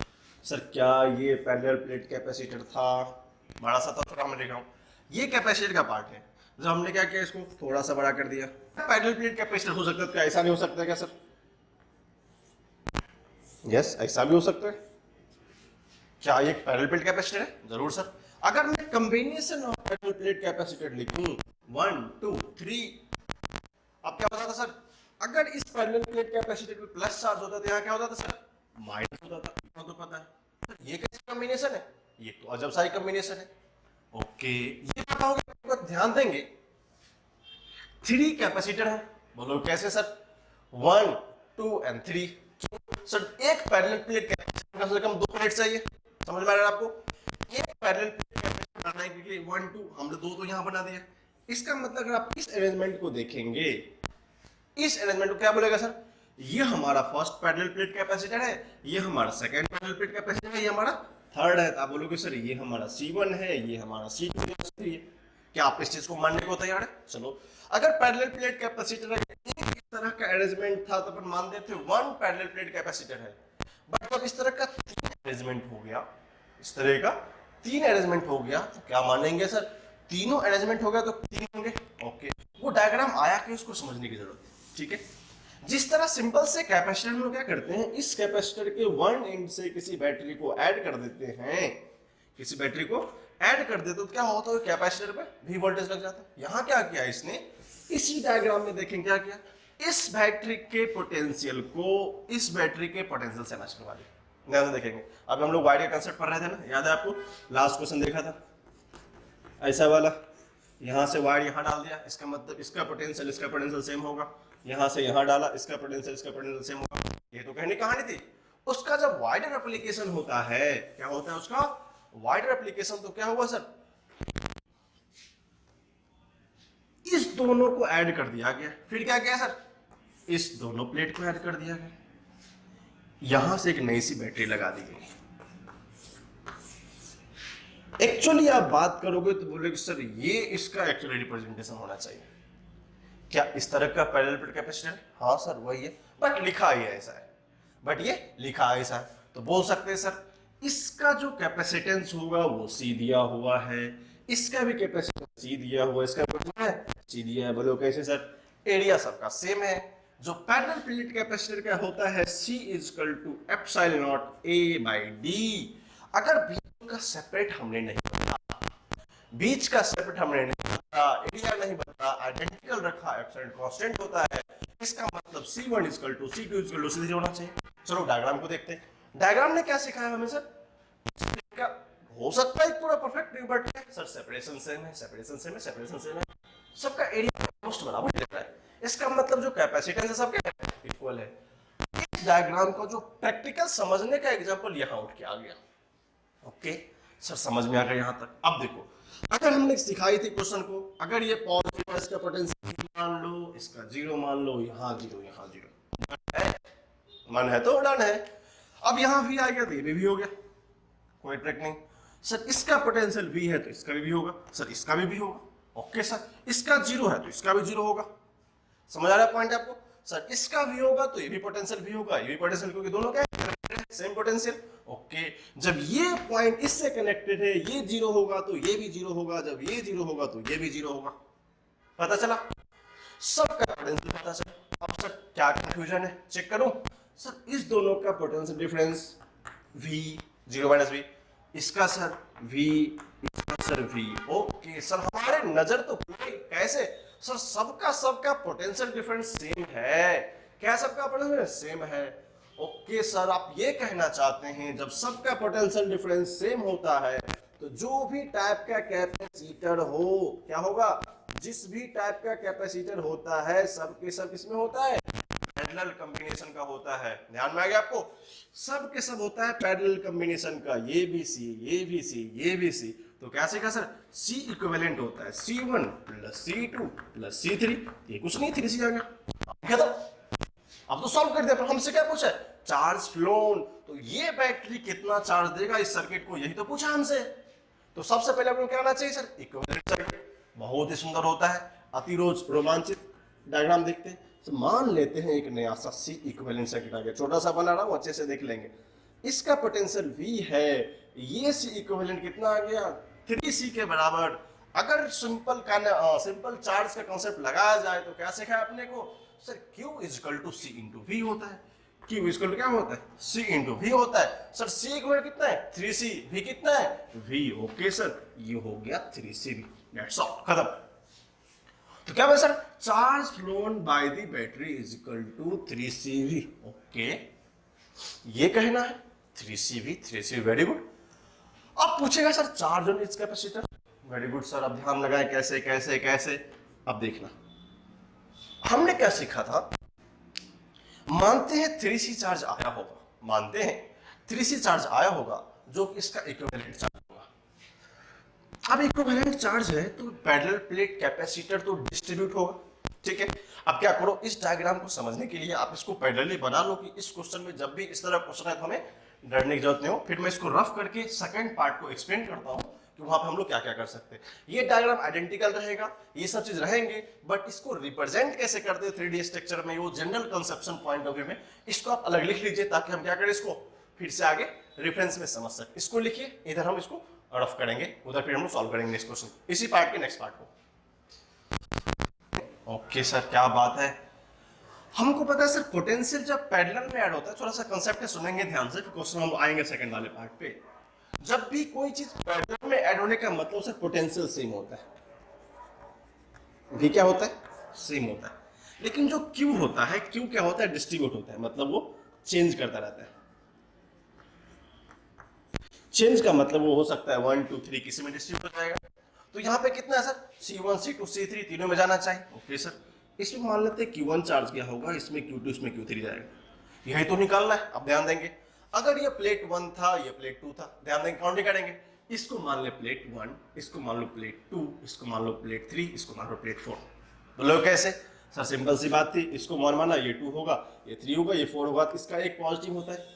सर क्या ये पैरेलल प्लेट कैपेसिटर था, बड़ा सा था, थोड़ा मैं दिखाऊं। ये कैपेसिटर का पार्ट है, जब हमने क्या किया, इसको थोड़ा सा बड़ा कर दिया। पैरेलल प्लेट कैपेसिटर हो सकता है, क्या ऐसा नहीं हो सकता क्या सर? यस, ऐसा भी हो सकता है। क्या ये पैरेलल प्लेट कैपेसिटर है? जरूर सर। अगर मैं combination of parallel plate capacitor लिखूं 1 2 3, अब क्या होता था सर, अगर इस पैरेलल प्लेट कैपेसिटर में प्लस चार्ज होता तो यहाँ क्या होता था सर, माइनस होता था। तो पता है सर ये कैसी कॉम्बिनेशन है, ये तो अजब सारी कॉम्बिनेशन है। ओके, ये पता होगा, ध्यान देंगे 3 कैपेसिटर है। बोलो कैसे सर, 1 2 एंड 3। सर एक पैरेलल प्लेट कैपेसिटर कम से कम 2 प्लेट चाहिए, समझ में आ रहा है आपको। एक पैरेलल प्लेट कैपेसिटर बनाने के लिए 1 2 हमने 2 तो यहां बना दिया। इसका मतलब अगर आप इस अरेंजमेंट को देखेंगे, इस अरेंजमेंट को क्या बोलेगा सर, ये हमारा फर्स्ट पैरेलल प्लेट कैपेसिटर है, ये हमारा सेकंड पैरेलल प्लेट कैपेसिटर है, ये हमारा थर्ड है। आप बोलोगे सर ये हमारा C1 है, ये हमारा C2 है। क्या आप इस चीज को मानने को तैयार है? चलो, अगर पैरेलल प्लेट कैपेसिटर तरह का अरेंजमेंट था तो अपन मानते थे वन पैरेलल प्लेट कैपेसिटर है, बट अब इस तरह का तीन अरेंजमेंट हो गया, इस तरह का तीन अरेंजमेंट हो गया तो क्या मानेंगे सर, तीनों अरेंजमेंट हो गया तो तीन होंगे। ओके, वो डायग्राम आया कि उसको समझने की जरूरत है, ठीक है। जिस तरह सिंपल से कैपेसिटर में क्या करते हैं, इस कैपेसिटर के वन एंड से किसी बैटरी को ऐड कर देते हैं, किसी बैटरी को ऐड कर देते तो क्या होता है, कैपेसिटर पे भी वोल्टेज लग जाता है। यहां क्या किया इसने, इसी डायग्राम में देखें क्या किया, इस बैटरी के पोटेंशियल को इस बैटरी के पोटेंशियल से मैच करवा दिया। ध्यान से देखेंगे, अब हम लोग वायर का कंसेप्ट पढ़ रहे थे ना, याद है आपको, लास्ट क्वेश्चन देखा था ऐसा वाला, यहां से वायर यहां डाल दिया, इसका मतलब इसका पोटेंशियल सेम होगा, यहां से यहां डाला, इसका पोटेंशियल सेम होगा। ये तो कहने कहानी थी। उसका जब वाइडर एप्लीकेशन होता है, क्या होता है उसका वाइडर एप्लीकेशन, तो क्या हुआ सर, इस दोनों को ऐड कर दिया गया, फिर क्या किया सर, इस दोनों प्लेट को ऐड कर दिया गया, यहां से एक नई सी बैटरी लगा दी गई। एक्चुअली आप बात करोगे तो बोलोगे सर ये इसका एक्चुअली रिप्रेजेंटेशन होना चाहिए, क्या इस तरह का पैरेलल प्लेट कैपेसिटर, हाँ सर वही है, बट लिखा ही ऐसा है, बट ये लिखा ऐसा है, तो बोल सकते हैं सर इसका जो कैपेसिटेंस होगा वो सी दिया हुआ है, इसका भी कैपेसिटेंस सी दिया हुआ है, इसका कितना है सी दिया है। बोलो कैसे सर, एरिया सबका सेम है। जो पैरेलल प्लेट कैपेसिटर का होता है C = ε0 A/d। अगर बीच का सेपरेट हमने नहीं बताया, बीच का सेपरेट हमने नहीं बताया, एरिया नहीं बताया, आइडेंटिकल रखा, एब्सोल्यूट कांस्टेंट होता है, इसका मतलब C1 = C2 = C3 होना चाहिए। चलो डायग्राम को देखते हैं। डायग्राम ने क्या सिखाया हमें सर, का हो सकता है पूरा परफेक्ट नहीं, बट सर सेपरेशन सेम है, सेपरेशन सेम है, सेपरेशन सेम है, सबका एरिया ऑलमोस्ट बराबर दिख रहा है, इसका मतलब जो कैपेसिटेंस है सबके इक्वल है। इस डायग्राम को जो प्रैक्टिकल समझने का एग्जांपल यहां उठ के आ गया। ओके सर, समझ में आ गया यहां तक। अब देखो, अगर हमने सिखाई थी क्वेश्चन को, अगर ये पॉजिटिव है, इसका पोटेंशियल मान लो, इसका जीरो मान लो, यहां जीरो यहां जीरो, मन है तो डन है। अब यहां भी आ गया तो ये भी हो गया, कोई ट्रिक नहीं। सर इसका पोटेंशियल V है तो इसका भी होगा, सर इसका भी होगा। ओके सर, इसका जीरो है तो इसका भी जीरो होगा, समझ आ रहा है पॉइंट आपको। सर इसका V होगा तो ये भी पोटेंशियल V होगा, ये भी पोटेंशियल, क्योंकि दोनों क्या है सेम पोटेंशियल। ओके, जब ये पॉइंट इससे कनेक्टेड है, ये जीरो होगा तो ये भी जीरो होगा, जब ये जीरो होगा तो ये भी जीरो होगा। पता चला, सबका पोटेंशियल पता चला। अब सर क्या कंफ्यूजन है, चेक करूं। सर इस दोनों का पोटेंशियल डिफरेंस V, 0 - V, इसका सर V, इसका सर V। ओके सर, हमारे नजर तो पूरी कैसे सर, सबका पोटेंशियल डिफरेंस सेम है, क्या सबका पोटेंशियल सेम है। ओके सर, आप ये कहना चाहते हैं जब सबका पोटेंशियल डिफरेंस सेम होता है तो जो भी टाइप का कैपेसिटर हो, क्या होगा, जिस भी टाइप का कैपेसिटर होता है सबके सब किसमें होता है, पैरेलल कॉम्बिनेशन का होता है। ध्यान में आ गया आपको, सब के सब होता है पैरेलल कॉम्बिनेशन का, ये भी C, ये भी C, ये भी C। तो क्या सीखा सर, C इक्विवेलेंट होता है C1 + C2 + C3। ये कुछ नहीं, 3C आ गया। तो अब तो सॉल्व कर दिया, पर हमसे क्या पूछा है, चार्ज फ्लोन, तो ये बैटरी कितना चार्ज देगा इस सर्किट को, यही तो पूछा हमसे। तो सबसे पहले आपको क्या आना चाहिए सर, इक्विवेलेंट सर्किट। बहुत ही सुंदर होता है, अति रोमांचित डायग्राम देखते हैं। तो मान लेते हैं एक नया सा C इक्विवेलेंट सर्किट आ गया, छोटा सा बना रहा हूं, अच्छे से देख लेंगे। इसका पोटेंशियल V है, ये C इक्विवेलेंट कितना आ गया, 3C के बराबर। अगर सिंपल चार्ज का कॉन्सेप्ट लगाया जाए तो क्या सीखा है अपने को सर, Q = C × V होता है। Q = क्या होता है, C × V होता है। सर C इक्विवेलेंट कितना है, 3C, V कितना है, V। ओके सर, ये हो गया 3C V, दैट्स ऑल, खत्म। तो क्या है sir, charge phloem by the battery = 3CV। Okay, ये कहना है 3CV, वेरी गुड। अब पूछेगा sir charge on it's capacitor, very good sir. अब ध्यान लगाएं कैसे कैसे कैसे। अब देखना, हमने क्या सीखा था, मानते हैं 3C चार्ज आया होगा, मानते हैं 3C चार्ज आया होगा जो कि इसका इक्विवेलेंट चार्ज होगा। अब इक्विवेलेंट चार्ज है तो पैरेलल प्लेट कैपेसिटर तो डिस्ट्रीब्यूट होगा, ठीक है। अब क्या करो, इस डायग्राम को समझने के लिए आप इसको पैरेलली बना लो कि इस क्वेश्चन में जब भी इस तरह क्वेश्चन है तो हमें डरने की जरूरत नहीं हो। फिर मैं इसको रफ करके सेकंड पार्ट को एक्सप्लेन करता हूं, कि वहां पे हम लोग क्या क्या कर सकते हैं। ये डायग्राम आइडेंटिकल रहेगा, ये सब चीज रहेंगे, बट इसको रिप्रेजेंट कैसे करते हैं 3D स्ट्रक्चर में, वो general conception point of view में, इसको आप अलग लिख लीजिए ताकि हम क्या करें, इसको फिर से आगे रेफरेंस में समझ सके। इसको लिखिए, इधर हम इसको रफ करेंगे, उधर फिर हम लोग सॉल्व करेंगे नेक्स्ट क्वेश्चन, इसी पार्ट के नेक्स्ट पार्ट को। ओके सर, क्या बात है। हमको पता है सर पोटेंशियल जब पैरेलल में ऐड होता है, थोड़ा सा कंसेप्ट है, सुनेंगे ध्यान से, फिर क्वेश्चन हम आएंगे सेकंड वाले पार्ट पे। जब भी कोई चीज पैरेलल में ऐड होने का मतलब सर पोटेंशियल सेम होता है, भी क्या होता है, सेम होता है। लेकिन जो क्यू होता है, क्यू क्या होता है, डिस्ट्रीब्यूट होता है, मतलब वो चेंज करता रहता है। चेंज का मतलब वो हो सकता है 1 2 3 किसी में डिस्ट्रीब्यूट हो जाएगा। तो यहाँ पे कितना है सर, C1 C2 C3 तीनों में जाना चाहिए। ओके सर, इसमें मान लेते हैं Q1 चार्ज क्या होगा, इसमें Q2 इसमें Q3 जाएगा, यही तो निकालना है। अब ध्यान देंगे, अगर ये प्लेट 1 था, ये प्लेट 2 था, ध्यान देंगे काउंटिंग करेंगे, इसको मान ले प्लेट 1, इसको मान लो प्लेट 2, इसको मान लो प्लेट 3, इसको मान लो प्लेट 4। बोलो कैसे सर, सिंपल सी बात थी, इसको मान माना, ये 2 होगा, ये 3 होगा, ये 4 होगा, तो इसका एक पॉजिटिव होता है।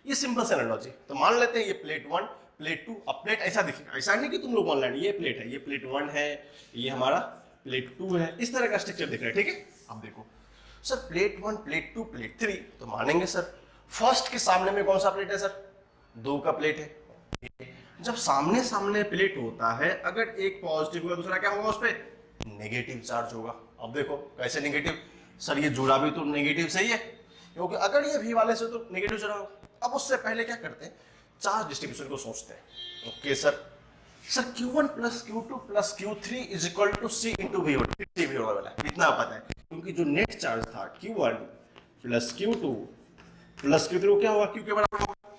ये सिंपल सा एनालॉजी। तो मान लेते हैं ये प्लेट 1 प्लेट 2, अब प्लेट ऐसा दिखेगा, ऐसा नहीं कि तुम लोग ऑनलाइन ये प्लेट है, ये प्लेट 1 है, ये हमारा प्लेट 2 है, इस तरह का स्ट्रक्चर दिख रहा है। ठीक है, अब देखो सर प्लेट 1 प्लेट 2 प्लेट 3, तो मानेंगे सर फर्स्ट के सामने में कौन सा प्लेट है सर, 2 का प्लेट है। जब सामने सामने प्लेट होता है, अगर एक पॉजिटिव होगा दूसरा क्या होगा, उस पर नेगेटिव चार्ज होगा। अब देखो कैसे नेगेटिव, सर ये जुड़ा भी तो नेगेटिव सही है, क्योंकि अगर ये भी वाले से तो नेगेटिव जुड़ा होगा। अब उससे पहले क्या करते हैं, चार्ज डिस्ट्रीब्यूशन को सोचते हैं। Okay sir, sir Q1 plus Q2 plus Q3 is equal to C into V वाला इतना पता है, क्योंकि जो नेट चार्ज था Q1 plus Q2 plus Q3 क्या हुआ, Q के बराबर होगा।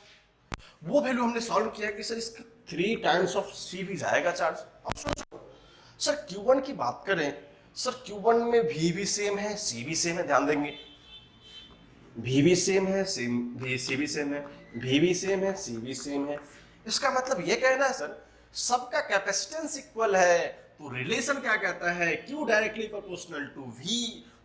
वो वैल्यू हमने सॉल्व किया कि सर इसका 3 टाइम्स ऑफ CV जाएगा चार्ज। अब सोचो सर Q1 की बात करें, सर Q1 में V भी सेम है, C भी सेम है, ध्यान देंगे V भी सेम है, C भी सेम है, V भी सेम है, C भी सेम है। इसका मतलब ये कहना है सर सबका कैपेसिटेंस इक्वल है। तो रिलेशन क्या कहता है, Q directly proportional to V,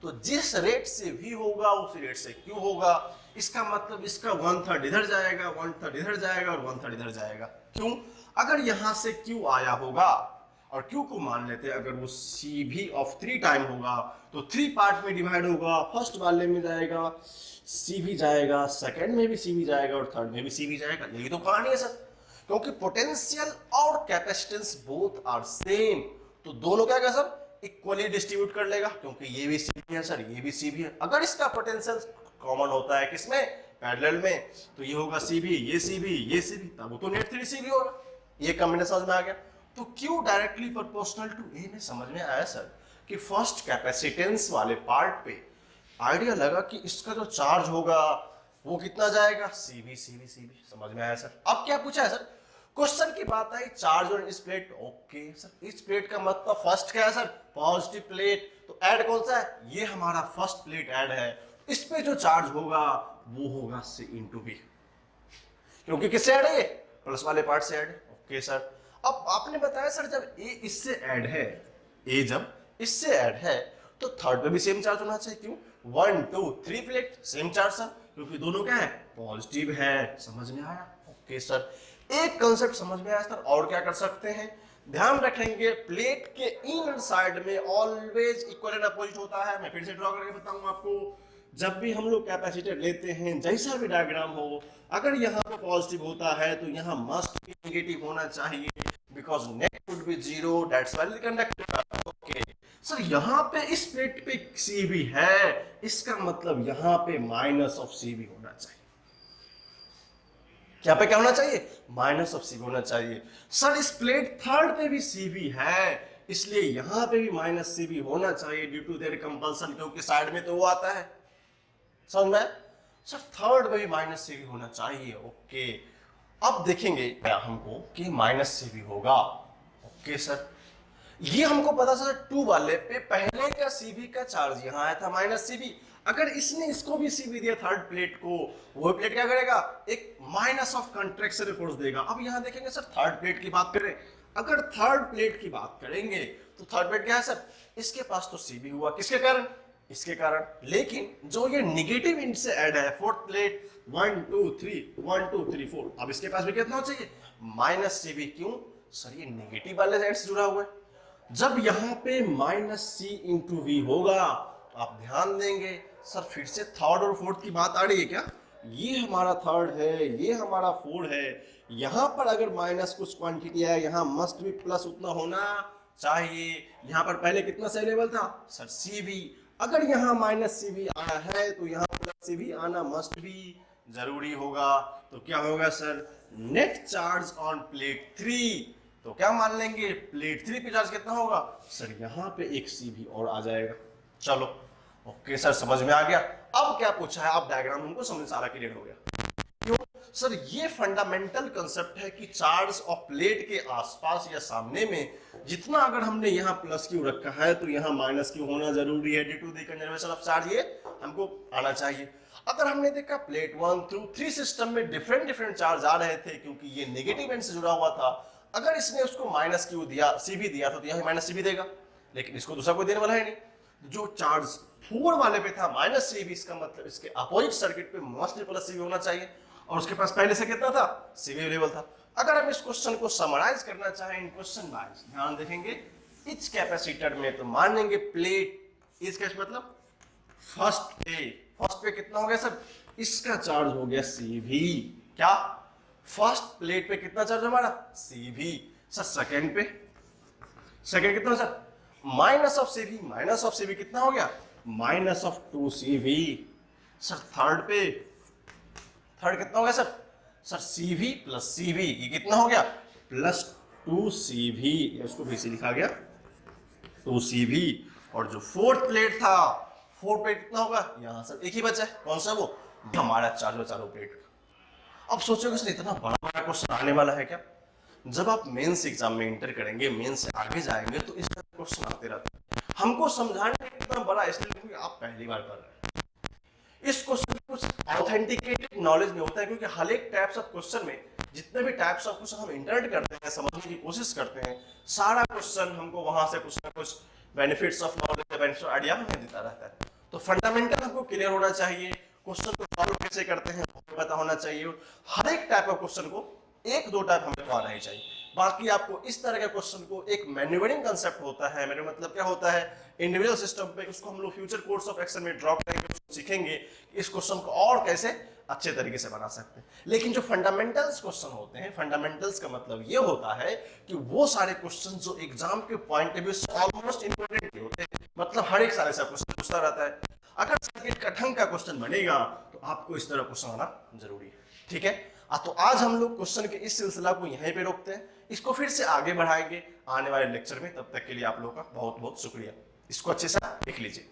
तो जिस रेट से V होगा उसी रेट से Q होगा। इसका मतलब इसका 1/3 इधर जाएगा, 1/3 इधर जाएगा और 1/3 इधर जाएगा। क्यों, अगर यहां से Q आया होगा और Q को मान लेते हैं, अगर वो CV ऑफ 3 टाइम होगा तो 3 पार्ट में डिवाइड होगा, फर्स्ट वाले में जाएगा CV जाएगा, सेकंड में भी CV जाएगा और थर्ड में भी CV जाएगा। यही तो कहानी है सर, क्योंकि पोटेंशियल और कैपेसिटेंस बोथ आर सेम, तो दोनों क्या सर इक्वली डिस्ट्रीब्यूट कर लेगा, क्योंकि ये भी CV है सर, ये भी CV है। अगर इसका पोटेंशियल कॉमन होता है किसमें, पैरेलल में, तो ये होगा CV, ये CV, ये CV, तब वो तो नेट 3 CV होगा। ये कॉम्बिनेशन समझ में आ गया। तो Q directly proportional to A में समझ में आया सर कि फर्स्ट कैपेसिटेंस वाले पार्ट पे आइडिया लगा कि इसका जो चार्ज होगा वो कितना जाएगा, CV CV CV। समझ में आया सर। अब क्या पूछा है सर, क्वेश्चन की बात आई चार्ज ऑन इस प्लेट। ओके सर, इस प्लेट का मतलब फर्स्ट क्या है सर, पॉजिटिव प्लेट, तो ऐड कौन सा है, ये हमारा फर्स्ट प्लेट ऐड है। इस पे जो चार्ज होगा वो होगा C इंटू B, क्योंकि किससे ऐड है, प्लस वाले पार्ट से ऐड है। ओके सर, अब आपने बताया सर जब A इससे ऐड है, A जब इससे ऐड है तो थर्ड पे भी सेम चार्ज होना चाहिए। क्यों, 1 2 3 प्लेट सेम चार्ज सर, क्योंकि दोनों क्या है, पॉजिटिव है। समझ में आया। ओके सर, एक कंसेप्ट समझ में आया सर। और क्या कर सकते हैं, ध्यान रखेंगे प्लेट के इनर साइड में ऑलवेज इक्वल एंड अपोजिट होता है। मैं फिर से ड्रॉ करके बताऊंगा आपको, जब भी हम लोग कैपेसिटर लेते हैं, जैसा भी डायग्राम हो, अगर यहाँ पे पॉजिटिव होता है तो यहाँ मस्ट भी नेगेटिव होना चाहिए, because net would be 0, that's why the conductor. Okay sir, यहाँ पे इस प्लेट पे CV है, इसका मतलब यहाँ पे माइनस ऑफ CV होना चाहिए। यहाँ पे क्या होना चाहिए, माइनस ऑफ CV होना चाहिए। सर इस प्लेट थर्ड पे भी CV है, इसलिए यहाँ पे भी माइनस CV होना चाहिए ड्यू टू देयर कंपल्सन, क्योंकि साइड में तो वो आता है। समझ में, सर थर्ड में भी माइनस CV होना चाहिए। ओके, अब देखेंगे हमको कि माइनस CV होगा। ओके सर, ये हमको पता सर 2 वाले पे पहले का CV का चार्ज यहाँ आया था माइनस CV। अगर इसने इसको भी CV दिया थर्ड प्लेट को, वो प्लेट क्या करेगा, एक माइनस ऑफ कंट्रैक्शन फोर्स देगा। अब यहाँ देखेंगे सर थर्ड प्लेट की बात करें, अगर थर्ड प्लेट की बात करेंगे तो थर्ड प्लेट क्या है सर, इसके पास तो CV हुआ, किसके कारण, इसके कारण। लेकिन जो ये निगेटिव इंड से ऐड है, फोर्थ प्लेट 1 2 3 1 2 3 4, अब इसके पास भी कितना होना चाहिए, माइनस CV। क्यों, सर ये नेगेटिव वाले साइड से जुड़ा हुआ है। जब यहाँ पे -c इंटू वी होगा तो आप ध्यान देंगे सर फिर से थर्ड और फोर्थ की बात आ रही है क्या? ये हमारा थर्ड है, ये हमारा फोर्थ है, यहाँ पर अगर माइनस कुछ क्वांटिटी है, यहाँ मस्ट भी प्लस उतना होना चाहिए। यहाँ पर पहले कितना सा लेवल था सर CV, अगर यहाँ -CV आना है तो यहाँ +CV आना मस्ट भी जरूरी होगा। तो क्या होगा sir, net charge on plate 3, तो क्या मान लेंगे प्लेट 3 पे चार्ज कितना होगा सर, यहाँ पे एक CV और आ जाएगा। चलो ओके सर समझ में आ गया। अब क्या पूछा है, आप डायग्राम हमको समझ सारा क्लियर हो गया। क्यों सर, ये फंडामेंटल कंसेप्ट है कि चार्ज ऑफ प्लेट के आसपास या सामने में जितना अगर हमने यहाँ +Q रखा है तो यहाँ -Q होना जरूरी है due to the conservation of charge, ये हमको आना चाहिए। अगर हमने देखा प्लेट 1 थ्रू 3 सिस्टम में डिफरेंट चार्ज आ रहे थे क्योंकि ये नेगेटिव एंड से जुड़ा हुआ था, अगर इसने उसको -Q दिया, CV दिया तो यहाँ -CV देगा, लेकिन इसको दूसरा कोई देने वाला है नहीं। जो चार्ज 4 वाले पे था -CV, इसका मतलब इसके अपोजिट सर्किट पे मस्ट +CV होना चाहिए, और उसके पास पहले से कितना था CV लेवल था। अगर हम इस क्वेश्चन को समराइज करना चाहें इन क्वेश्चन वाइज, ध्यान देखेंगे इच कैपेसिटर में, तो मान लेंगे प्लेट इच कैच मतलब फर्स्ट पे कितना हो गया सर, इसका चार्ज हो गया CV। क्या फर्स्ट प्लेट पे कितना चार्ज हमारा CV। सर सेकंड कितना सर, माइनस ऑफ CV कितना हो गया -2CV। सर थर्ड कितना हो गया सर CV + CV, ये कितना हो गया +2CV, इसको भी लिखा गया 2CV। और जो फोर्थ प्लेट था, फोर्थ प्लेट कितना होगा, यहाँ सर एक ही बचा है, कौन सा वो हमारा चारों प्लेट। अब सोचोगे सर इतना बड़ा क्वेश्चन आने वाला है क्या? जब आप मेंस एग्जाम में इंटर करेंगे, मेंस से आगे जाएंगे तो इस तरह क्वेश्चन आते रहते हैं। हमको समझाने में इतना बड़ा इसलिए क्योंकि आप पहली बार कर रहे हैं। इस क्वेश्चन में कुछ ऑथेंटिकेटेड नॉलेज नहीं होता है, क्योंकि हर एक टाइप्स ऑफ क्वेश्चन में जितने भी टाइप्स ऑफ क्वेश्चन हम इंटरनेट करते हैं, समझने की कोशिश करते हैं, सारा क्वेश्चन हमको वहां से कुछ ना कुछ benefits of knowledge, benefits of idea हमें देता रहता है। तो फंडामेंटल हमको क्लियर होना चाहिए, क्वेश्चन को सॉल्व कैसे करते हैं पता होना चाहिए। हर एक टाइप ऑफ क्वेश्चन को 1-2 टाइप हमें आना ही चाहिए। बाकी आपको इस तरह के क्वेश्चन को एक मैन्यूवरिंग कंसेप्ट होता है, मेरे मतलब क्या होता है, इंडिविजुअल सिस्टम पे उसको हम लोग फ्यूचर कोर्स ऑफ एक्शन में ड्रॉ करेंगे, सीखेंगे इस क्वेश्चन को और कैसे अच्छे तरीके से बना सकते हैं। लेकिन जो फंडामेंटल्स क्वेश्चन होते हैं, फंडामेंटल्स का मतलब ये होता है कि वो सारे क्वेश्चन जो एग्जाम के पॉइंट ऑफ व्यू से ऑलमोस्ट इंपॉर्टेंट होते हैं, मतलब हर एक साल ऐसा क्वेश्चन पूछता रहता है। अगर सर्किट का ढंग का क्वेश्चन बनेगा तो आपको इस तरह क्वेश्चन आना जरूरी है, ठीक है। तो आज हम लोग क्वेश्चन के इस सिलसिला को यहीं पे रोकते हैं, इसको फिर से आगे बढ़ाएंगे आने वाले लेक्चर में। तब तक के लिए आप लोगों का बहुत बहुत शुक्रिया। इसको अच्छे से लिख लीजिए।